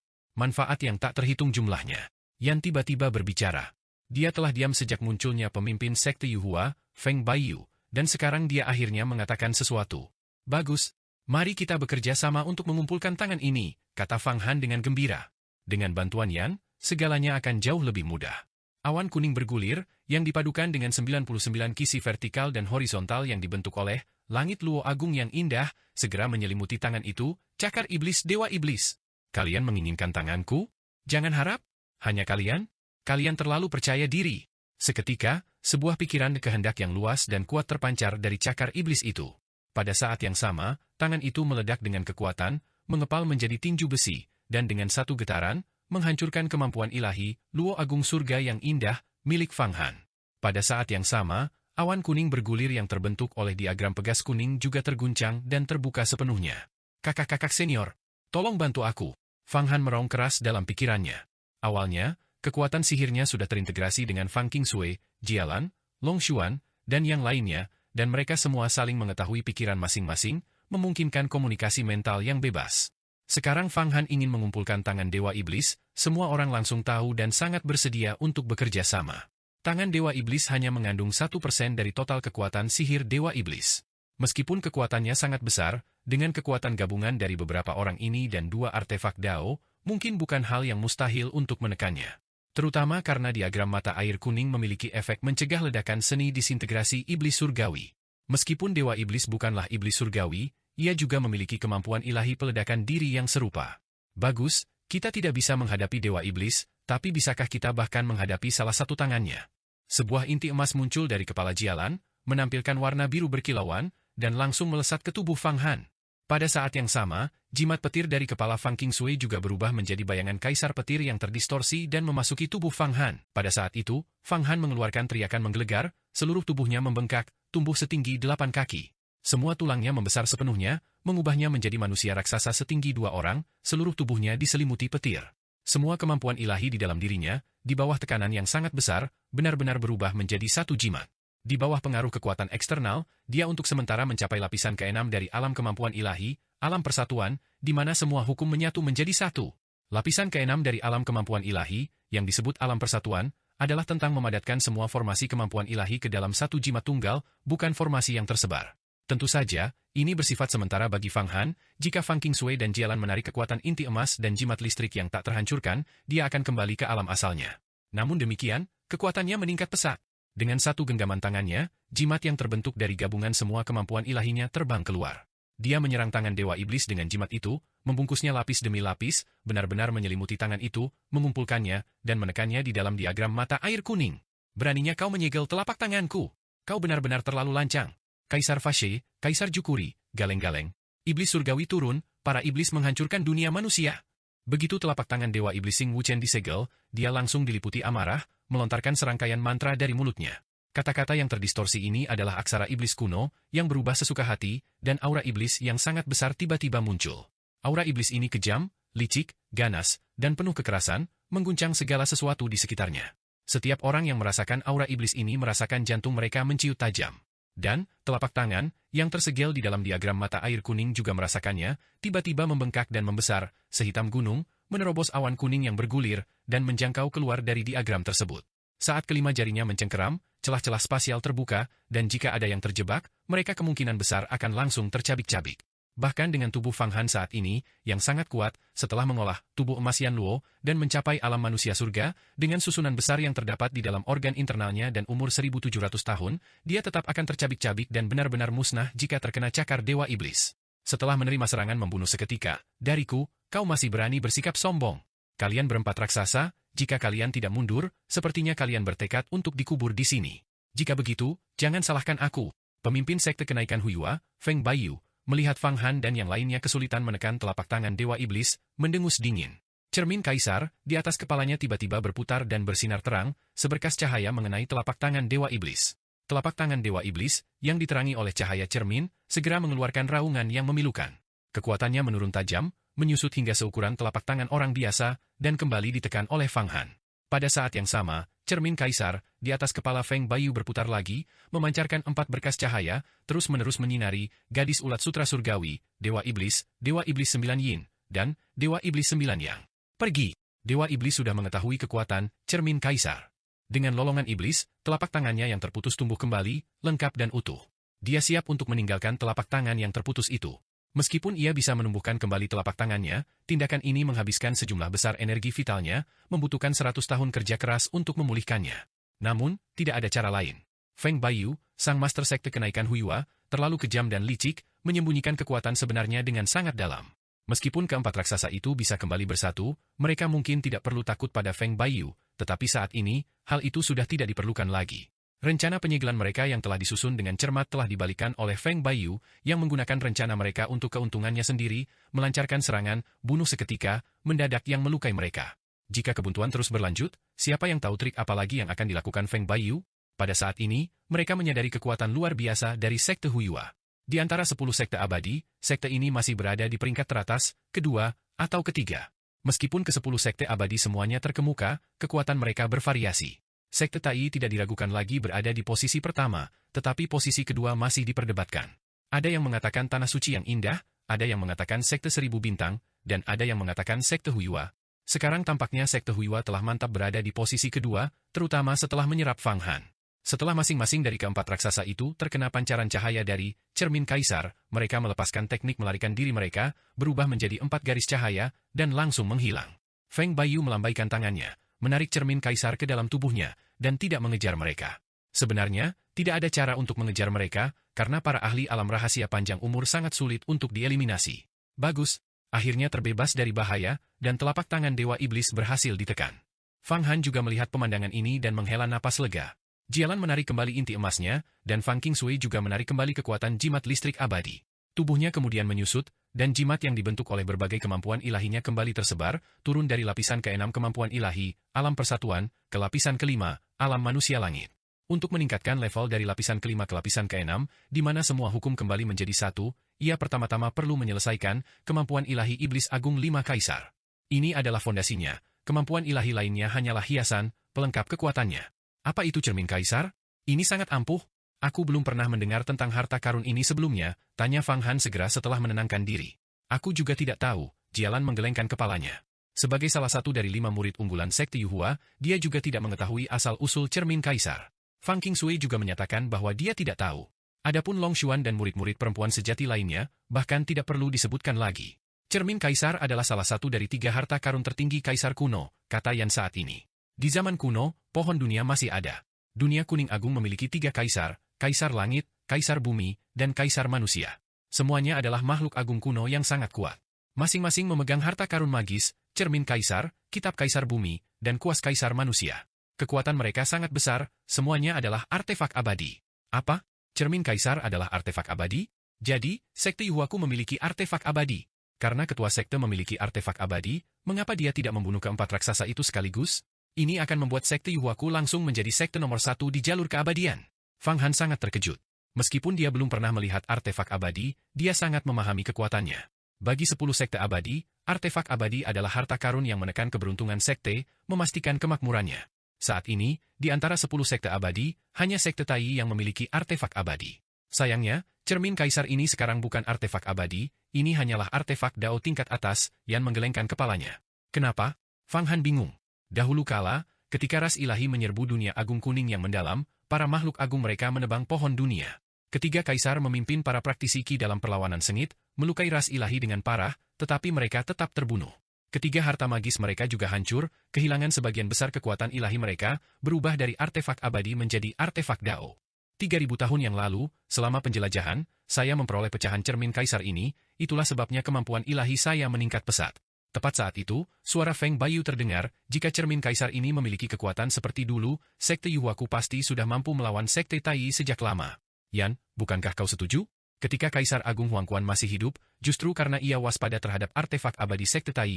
yang tak terhitung jumlahnya. Yan tiba-tiba berbicara. Dia telah diam sejak munculnya pemimpin sekte Yuhua, Feng Baiyu, dan sekarang dia akhirnya mengatakan sesuatu. Bagus, mari kita bekerja sama untuk mengumpulkan tangan ini, kata Fang Han dengan gembira. Dengan bantuan Yan, segalanya akan jauh lebih mudah. Awan kuning bergulir, yang dipadukan dengan 99 kisi vertikal dan horizontal yang dibentuk oleh langit Luo Agung yang indah, segera menyelimuti tangan itu, cakar iblis Dewa Iblis. Kalian menginginkan tanganku? Jangan harap. Hanya kalian? Kalian terlalu percaya diri. Seketika, sebuah pikiran kehendak yang luas dan kuat terpancar dari cakar iblis itu. Pada saat yang sama, tangan itu meledak dengan kekuatan, mengepal menjadi tinju besi, dan dengan satu getaran, menghancurkan kemampuan ilahi, Luo Agung surga yang indah, milik Fang Han. Pada saat yang sama, awan kuning bergulir yang terbentuk oleh diagram pegas kuning juga terguncang dan terbuka sepenuhnya. Kakak-kakak senior, tolong bantu aku. Fang Han meraung keras dalam pikirannya. Awalnya, kekuatan sihirnya sudah terintegrasi dengan Fang Qingsui, Jialan, Long Xuan, dan yang lainnya, dan mereka semua saling mengetahui pikiran masing-masing, memungkinkan komunikasi mental yang bebas. Sekarang Fang Han ingin mengumpulkan tangan Dewa Iblis, semua orang langsung tahu dan sangat bersedia untuk bekerja sama. Tangan Dewa Iblis hanya mengandung 1% dari total kekuatan sihir Dewa Iblis. Meskipun kekuatannya sangat besar, dengan kekuatan gabungan dari beberapa orang ini dan 2 artefak Dao, mungkin bukan hal yang mustahil untuk menekannya. Terutama karena diagram mata air kuning memiliki efek mencegah ledakan seni disintegrasi iblis surgawi. Meskipun Dewa Iblis bukanlah iblis surgawi, ia juga memiliki kemampuan ilahi peledakan diri yang serupa. Bagus, kita tidak bisa menghadapi Dewa Iblis, tapi bisakah kita bahkan menghadapi salah satu tangannya? Sebuah inti emas muncul dari kepala Jialan, menampilkan warna biru berkilauan, dan langsung melesat ke tubuh Fang Han. Pada saat yang sama, jimat petir dari kepala Fang Qingsui juga berubah menjadi bayangan kaisar petir yang terdistorsi dan memasuki tubuh Fang Han. Pada saat itu, Fang Han mengeluarkan teriakan menggelegar, seluruh tubuhnya membengkak, tumbuh setinggi 8 kaki. Semua tulangnya membesar sepenuhnya, mengubahnya menjadi manusia raksasa setinggi 2 orang, seluruh tubuhnya diselimuti petir. Semua kemampuan ilahi di dalam dirinya, di bawah tekanan yang sangat besar, benar-benar berubah menjadi satu jimat. Di bawah pengaruh kekuatan eksternal, dia untuk sementara mencapai lapisan ke-6 dari alam kemampuan ilahi, alam persatuan, di mana semua hukum menyatu menjadi satu. Lapisan ke-6 dari alam kemampuan ilahi, yang disebut alam persatuan, adalah tentang memadatkan semua formasi kemampuan ilahi ke dalam satu jimat tunggal, bukan formasi yang tersebar. Tentu saja, ini bersifat sementara bagi Fang Han, jika Fang Qingsui dan Jialan menarik kekuatan inti emas dan jimat listrik yang tak terhancurkan, dia akan kembali ke alam asalnya. Namun demikian, kekuatannya meningkat pesat. Dengan satu genggaman tangannya, jimat yang terbentuk dari gabungan semua kemampuan ilahinya terbang keluar. Dia menyerang tangan Dewa Iblis dengan jimat itu, membungkusnya lapis demi lapis, benar-benar menyelimuti tangan itu, mengumpulkannya, dan menekannya di dalam diagram mata air kuning. Beraninya kau menyegel telapak tanganku. Kau benar-benar terlalu lancang. Kaisar Fashe, Kaisar Jukuri, galeng-galeng. Iblis surgawi turun, para iblis menghancurkan dunia manusia. Begitu telapak tangan Dewa Iblis Xing Wuchen disegel, dia langsung diliputi amarah, melontarkan serangkaian mantra dari mulutnya. Kata-kata yang terdistorsi ini adalah aksara iblis kuno, yang berubah sesuka hati, dan aura iblis yang sangat besar tiba-tiba muncul. Aura iblis ini kejam, licik, ganas, dan penuh kekerasan, mengguncang segala sesuatu di sekitarnya. Setiap orang yang merasakan aura iblis ini merasakan jantung mereka menciut tajam. Dan, telapak tangan, yang tersegel di dalam diagram mata air kuning juga merasakannya, tiba-tiba membengkak dan membesar, sehitam gunung, menerobos awan kuning yang bergulir, dan menjangkau keluar dari diagram tersebut. Saat kelima jarinya mencengkeram, celah-celah spasial terbuka, dan jika ada yang terjebak, mereka kemungkinan besar akan langsung tercabik-cabik. Bahkan dengan tubuh Fang Han saat ini, yang sangat kuat, setelah mengolah tubuh emas Yan Luo, dan mencapai alam manusia surga, dengan susunan besar yang terdapat di dalam organ internalnya dan umur 1700 tahun, dia tetap akan tercabik-cabik dan benar-benar musnah jika terkena cakar Dewa Iblis. Setelah menerima serangan membunuh seketika, dariku, kau masih berani bersikap sombong. Kalian berempat raksasa, jika kalian tidak mundur, sepertinya kalian bertekad untuk dikubur di sini. Jika begitu, jangan salahkan aku. Pemimpin sekte kenaikan Huiyua, Feng Baiyu, melihat Fang Han dan yang lainnya kesulitan menekan telapak tangan Dewa Iblis, mendengus dingin. Cermin Kaisar, di atas kepalanya tiba-tiba berputar dan bersinar terang, seberkas cahaya mengenai telapak tangan Dewa Iblis. Telapak tangan Dewa Iblis, yang diterangi oleh cahaya cermin, segera mengeluarkan raungan yang memilukan. Kekuatannya menurun tajam, menyusut hingga seukuran telapak tangan orang biasa, dan kembali ditekan oleh Fang Han. Pada saat yang sama, cermin Kaisar, di atas kepala Feng Baiyu berputar lagi, memancarkan 4 berkas cahaya, terus-menerus menyinari, gadis ulat sutra surgawi, Dewa Iblis 9 Yin, dan Dewa Iblis 9 Yang. Pergi! Dewa Iblis sudah mengetahui kekuatan cermin Kaisar. Dengan lolongan iblis, telapak tangannya yang terputus tumbuh kembali, lengkap dan utuh. Dia siap untuk meninggalkan telapak tangan yang terputus itu. Meskipun ia bisa menumbuhkan kembali telapak tangannya, tindakan ini menghabiskan sejumlah besar energi vitalnya, membutuhkan 100 tahun kerja keras untuk memulihkannya. Namun, tidak ada cara lain. Feng Baiyu, sang master sekte kenaikan Huiyua, terlalu kejam dan licik, menyembunyikan kekuatan sebenarnya dengan sangat dalam. Meskipun keempat raksasa itu bisa kembali bersatu, mereka mungkin tidak perlu takut pada Feng Baiyu, tetapi saat ini, hal itu sudah tidak diperlukan lagi. Rencana penyegelan mereka yang telah disusun dengan cermat telah dibalikan oleh Feng Baiyu, yang menggunakan rencana mereka untuk keuntungannya sendiri, melancarkan serangan, bunuh seketika, mendadak yang melukai mereka. Jika kebuntuan terus berlanjut, siapa yang tahu trik apa lagi yang akan dilakukan Feng Baiyu? Pada saat ini, mereka menyadari kekuatan luar biasa dari sekte Huiyua. Di antara 10 sekte abadi, sekte ini masih berada di peringkat teratas, kedua, atau ketiga. Meskipun ke-10 sekte abadi semuanya terkemuka, kekuatan mereka bervariasi. Sekte Tai tidak diragukan lagi berada di posisi pertama, tetapi posisi kedua masih diperdebatkan. Ada yang mengatakan Tanah Suci yang indah, ada yang mengatakan Sekte 1000 Bintang, dan ada yang mengatakan Sekte Huiyua. Sekarang tampaknya Sekte Huiyua telah mantap berada di posisi kedua, terutama setelah menyerap Fang Han. Setelah masing-masing dari keempat raksasa itu terkena pancaran cahaya dari cermin kaisar, mereka melepaskan teknik melarikan diri mereka, berubah menjadi 4 garis cahaya, dan langsung menghilang. Feng Baiyu melambaikan tangannya, menarik cermin kaisar ke dalam tubuhnya, dan tidak mengejar mereka. Sebenarnya, tidak ada cara untuk mengejar mereka, karena para ahli alam rahasia panjang umur sangat sulit untuk dieliminasi. Bagus, akhirnya terbebas dari bahaya, dan telapak tangan Dewa Iblis berhasil ditekan. Fang Han juga melihat pemandangan ini dan menghela napas lega. Jialan menarik kembali inti emasnya, dan Fang Qingsui juga menarik kembali kekuatan jimat listrik abadi. Tubuhnya kemudian menyusut, dan jimat yang dibentuk oleh berbagai kemampuan ilahinya kembali tersebar, turun dari lapisan ke-6 kemampuan ilahi, alam persatuan, ke lapisan ke-5, alam manusia langit. Untuk meningkatkan level dari lapisan ke-5 ke lapisan ke-6, di mana semua hukum kembali menjadi satu, ia pertama-tama perlu menyelesaikan kemampuan ilahi iblis agung 5 kaisar. Ini adalah fondasinya, kemampuan ilahi lainnya hanyalah hiasan, pelengkap kekuatannya. Apa itu cermin kaisar? Ini sangat ampuh. Aku belum pernah mendengar tentang harta karun ini sebelumnya, tanya Fang Han segera setelah menenangkan diri. Aku juga tidak tahu, Jialan menggelengkan kepalanya. Sebagai salah satu dari 5 murid unggulan Sekte Yuhua, dia juga tidak mengetahui asal-usul cermin kaisar. Fang Qingsui juga menyatakan bahwa dia tidak tahu. Adapun Long Xuan dan murid-murid perempuan sejati lainnya, bahkan tidak perlu disebutkan lagi. Cermin kaisar adalah salah satu dari 3 harta karun tertinggi kaisar kuno, kata Yan saat ini. Di zaman kuno, pohon dunia masih ada. Dunia kuning agung memiliki 3 kaisar, kaisar langit, kaisar bumi, dan kaisar manusia. Semuanya adalah makhluk agung kuno yang sangat kuat. Masing-masing memegang harta karun magis, cermin kaisar, kitab kaisar bumi, dan kuas kaisar manusia. Kekuatan mereka sangat besar, semuanya adalah artefak abadi. Apa? Cermin kaisar adalah artefak abadi? Jadi, Sekte Yuhuaku memiliki artefak abadi. Karena ketua sekte memiliki artefak abadi, mengapa dia tidak membunuh keempat raksasa itu sekaligus? Ini akan membuat Sekte Yuhuaku langsung menjadi sekte nomor 1 di jalur keabadian. Fang Han sangat terkejut. Meskipun dia belum pernah melihat artefak abadi, dia sangat memahami kekuatannya. Bagi 10 sekte abadi, artefak abadi adalah harta karun yang menekan keberuntungan sekte, memastikan kemakmurannya. Saat ini, di antara 10 sekte abadi, hanya sekte Tai yang memiliki artefak abadi. Sayangnya, cermin kaisar ini sekarang bukan artefak abadi, ini hanyalah artefak Dao tingkat atas, yang menggelengkan kepalanya. Kenapa? Fang Han bingung. Dahulu kala, ketika ras ilahi menyerbu dunia agung kuning yang mendalam, para makhluk agung mereka menebang pohon dunia. Ketiga kaisar memimpin para praktisi Qi dalam perlawanan sengit, melukai ras ilahi dengan parah, tetapi mereka tetap terbunuh. Ketiga harta magis mereka juga hancur, kehilangan sebagian besar kekuatan ilahi mereka, berubah dari artefak abadi menjadi artefak Dao. 3.000 tahun yang lalu, selama penjelajahan, saya memperoleh pecahan cermin kaisar ini, itulah sebabnya kemampuan ilahi saya meningkat pesat. Tepat saat itu, suara Feng Baiyu terdengar, jika cermin kaisar ini memiliki kekuatan seperti dulu, Sekte Yuhuaku pasti sudah mampu melawan Sekte Tai sejak lama. Yan, bukankah kau setuju? Ketika Kaisar Agung Huangquan masih hidup, justru karena ia waspada terhadap artefak abadi Sekte Tai,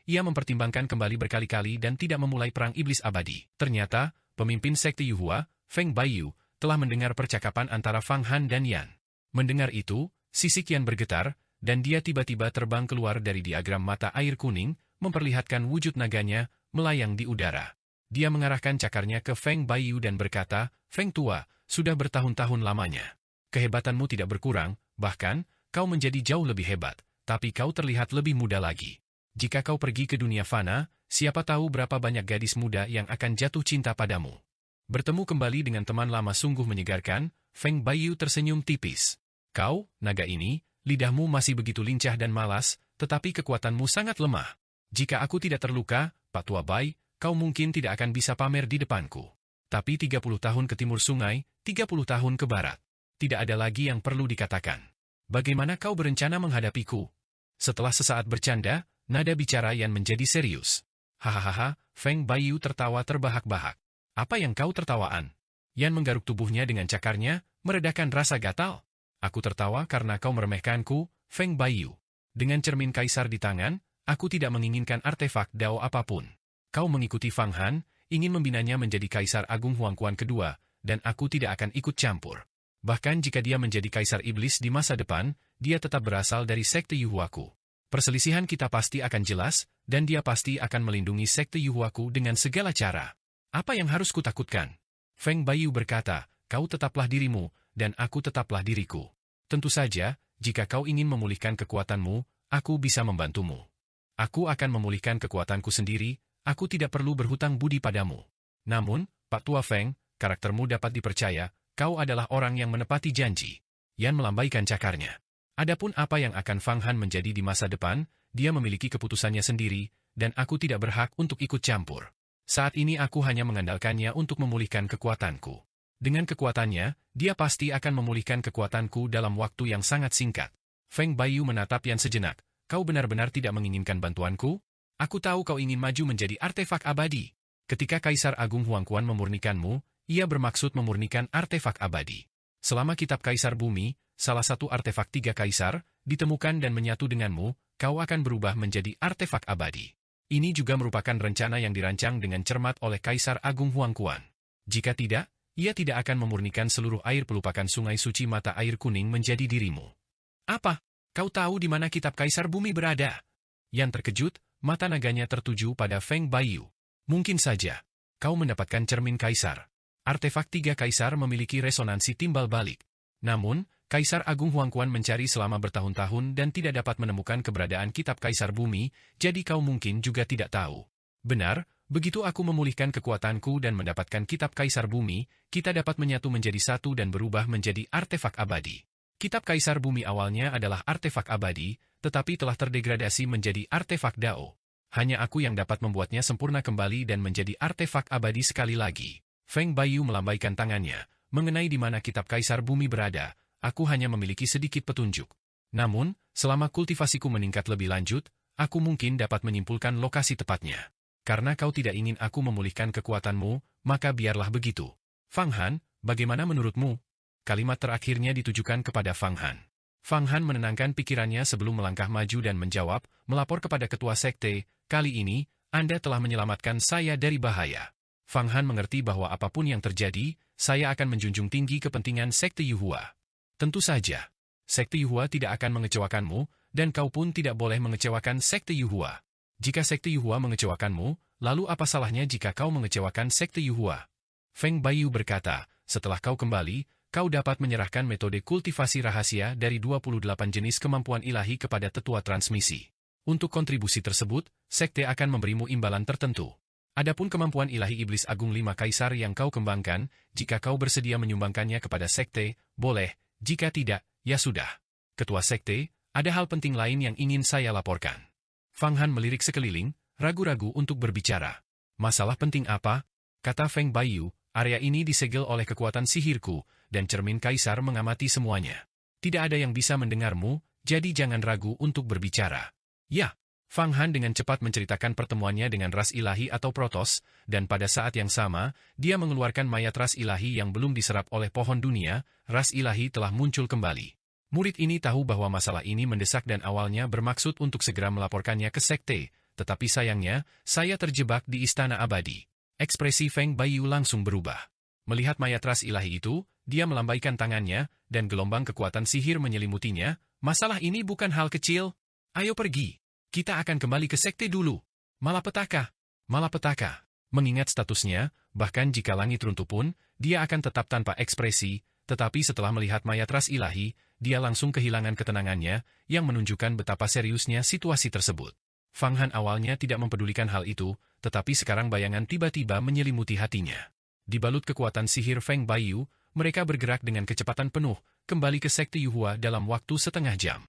ia mempertimbangkan kembali berkali-kali dan tidak memulai perang iblis abadi. Ternyata, pemimpin Sekte Yuhua, Feng Baiyu, telah mendengar percakapan antara Fang Han dan Yan. Mendengar itu, sisik Yan bergetar, dan dia tiba-tiba terbang keluar dari diagram mata air kuning, memperlihatkan wujud naganya, melayang di udara. Dia mengarahkan cakarnya ke Feng Baiyu dan berkata, Feng Tua, sudah bertahun-tahun lamanya. Kehebatanmu tidak berkurang, bahkan, kau menjadi jauh lebih hebat, tapi kau terlihat lebih muda lagi. Jika kau pergi ke dunia fana, siapa tahu berapa banyak gadis muda yang akan jatuh cinta padamu. Bertemu kembali dengan teman lama sungguh menyegarkan, Feng Baiyu tersenyum tipis. Kau, naga ini, lidahmu masih begitu lincah dan malas, tetapi kekuatanmu sangat lemah. Jika aku tidak terluka, Pak Tua Bai, kau mungkin tidak akan bisa pamer di depanku. Tapi 30 tahun ke timur sungai, 30 tahun ke barat. Tidak ada lagi yang perlu dikatakan. Bagaimana kau berencana menghadapiku? Setelah sesaat bercanda, nada bicara Yan menjadi serius. Hahaha, Feng Baiyu tertawa terbahak-bahak. Apa yang kau tertawaan? Yan menggaruk tubuhnya dengan cakarnya, meredakan rasa gatal. Aku tertawa karena kau meremehkanku, Feng Baiyu. Dengan cermin kaisar di tangan, aku tidak menginginkan artefak Dao apapun. Kau mengikuti Fang Han, ingin membinanya menjadi Kaisar Agung Huangquan kedua, dan aku tidak akan ikut campur. Bahkan jika dia menjadi Kaisar Iblis di masa depan, dia tetap berasal dari Sekte Yuhuaku. Perselisihan kita pasti akan jelas, dan dia pasti akan melindungi Sekte Yuhuaku dengan segala cara. Apa yang harus kutakutkan? Feng Baiyu berkata, kau tetaplah dirimu, dan aku tetaplah diriku. Tentu saja, jika kau ingin memulihkan kekuatanmu, aku bisa membantumu. Aku akan memulihkan kekuatanku sendiri, aku tidak perlu berhutang budi padamu. Namun, Pak Tua Feng, karaktermu dapat dipercaya, kau adalah orang yang menepati janji. Yan melambaikan cakarnya. Adapun apa yang akan Fang Han menjadi di masa depan, dia memiliki keputusannya sendiri, dan aku tidak berhak untuk ikut campur. Saat ini aku hanya mengandalkannya untuk memulihkan kekuatanku. Dengan kekuatannya, dia pasti akan memulihkan kekuatanku dalam waktu yang sangat singkat. Feng Baiyu menatap Yan sejenak. Kau benar-benar tidak menginginkan bantuanku? Aku tahu kau ingin maju menjadi artefak abadi. Ketika Kaisar Agung Huangquan memurnikanmu, ia bermaksud memurnikan artefak abadi. Selama kitab Kaisar Bumi, salah satu artefak 3 kaisar, ditemukan dan menyatu denganmu, kau akan berubah menjadi artefak abadi. Ini juga merupakan rencana yang dirancang dengan cermat oleh Kaisar Agung Huangquan. Jika tidak, ia tidak akan memurnikan seluruh air pelupakan sungai suci mata air kuning menjadi dirimu. Apa? Kau tahu di mana kitab Kaisar Bumi berada? Yan terkejut, mata naganya tertuju pada Feng Baiyu. Mungkin saja, kau mendapatkan cermin Kaisar. Artefak 3 kaisar memiliki resonansi timbal balik. Namun, Kaisar Agung Huangquan mencari selama bertahun-tahun dan tidak dapat menemukan keberadaan kitab Kaisar Bumi, jadi kau mungkin juga tidak tahu. Benar, begitu aku memulihkan kekuatanku dan mendapatkan kitab Kaisar Bumi, kita dapat menyatu menjadi satu dan berubah menjadi artefak abadi. Kitab Kaisar Bumi awalnya adalah artefak abadi, tetapi telah terdegradasi menjadi artefak Dao. Hanya aku yang dapat membuatnya sempurna kembali dan menjadi artefak abadi sekali lagi. Feng Baiyu melambaikan tangannya. Mengenai di mana kitab Kaisar Bumi berada, aku hanya memiliki sedikit petunjuk. Namun, selama kultivasiku meningkat lebih lanjut, aku mungkin dapat menyimpulkan lokasi tepatnya. Karena kau tidak ingin aku memulihkan kekuatanmu, maka biarlah begitu. Fang Han, bagaimana menurutmu? Kalimat terakhirnya ditujukan kepada Fang Han. Fang Han menenangkan pikirannya sebelum melangkah maju dan menjawab, melapor kepada ketua sekte, kali ini, Anda telah menyelamatkan saya dari bahaya. Fang Han mengerti bahwa apapun yang terjadi, saya akan menjunjung tinggi kepentingan sekte Yuhua. Tentu saja, sekte Yuhua tidak akan mengecewakanmu, dan kau pun tidak boleh mengecewakan sekte Yuhua. Jika sekte Yuhua mengecewakanmu, lalu apa salahnya jika kau mengecewakan sekte Yuhua? Feng Baiyu berkata, setelah kau kembali, kau dapat menyerahkan metode kultivasi rahasia dari 28 jenis kemampuan ilahi kepada tetua transmisi. Untuk kontribusi tersebut, sekte akan memberimu imbalan tertentu. Adapun kemampuan ilahi iblis agung 5 kaisar yang kau kembangkan, jika kau bersedia menyumbangkannya kepada sekte, boleh, jika tidak, ya sudah. Ketua sekte, ada hal penting lain yang ingin saya laporkan. Fang Han melirik sekeliling, ragu-ragu untuk berbicara. Masalah penting apa? Kata Feng Baiyu. Area ini disegel oleh kekuatan sihirku, dan cermin kaisar mengamati semuanya. Tidak ada yang bisa mendengarmu, jadi jangan ragu untuk berbicara. Ya, Fang Han dengan cepat menceritakan pertemuannya dengan ras ilahi atau Protos, dan pada saat yang sama, dia mengeluarkan mayat ras ilahi yang belum diserap oleh pohon dunia, ras ilahi telah muncul kembali. Murid ini tahu bahwa masalah ini mendesak dan awalnya bermaksud untuk segera melaporkannya ke sekte, tetapi sayangnya, saya terjebak di Istana Abadi. Ekspresi Feng Baiyu langsung berubah. Melihat mayat ras ilahi itu, dia melambaikan tangannya, dan gelombang kekuatan sihir menyelimutinya. Masalah ini bukan hal kecil. Ayo pergi. Kita akan kembali ke sekte dulu. Malapetaka. Malapetaka. Mengingat statusnya, bahkan jika langit runtuh pun, dia akan tetap tanpa ekspresi, tetapi setelah melihat mayat ras ilahi, dia langsung kehilangan ketenangannya, yang menunjukkan betapa seriusnya situasi tersebut. Fang Han awalnya tidak mempedulikan hal itu, tetapi sekarang bayangan tiba-tiba menyelimuti hatinya. Dibalut kekuatan sihir Feng Baiyu, mereka bergerak dengan kecepatan penuh, kembali ke sekte Yuhua dalam waktu setengah jam.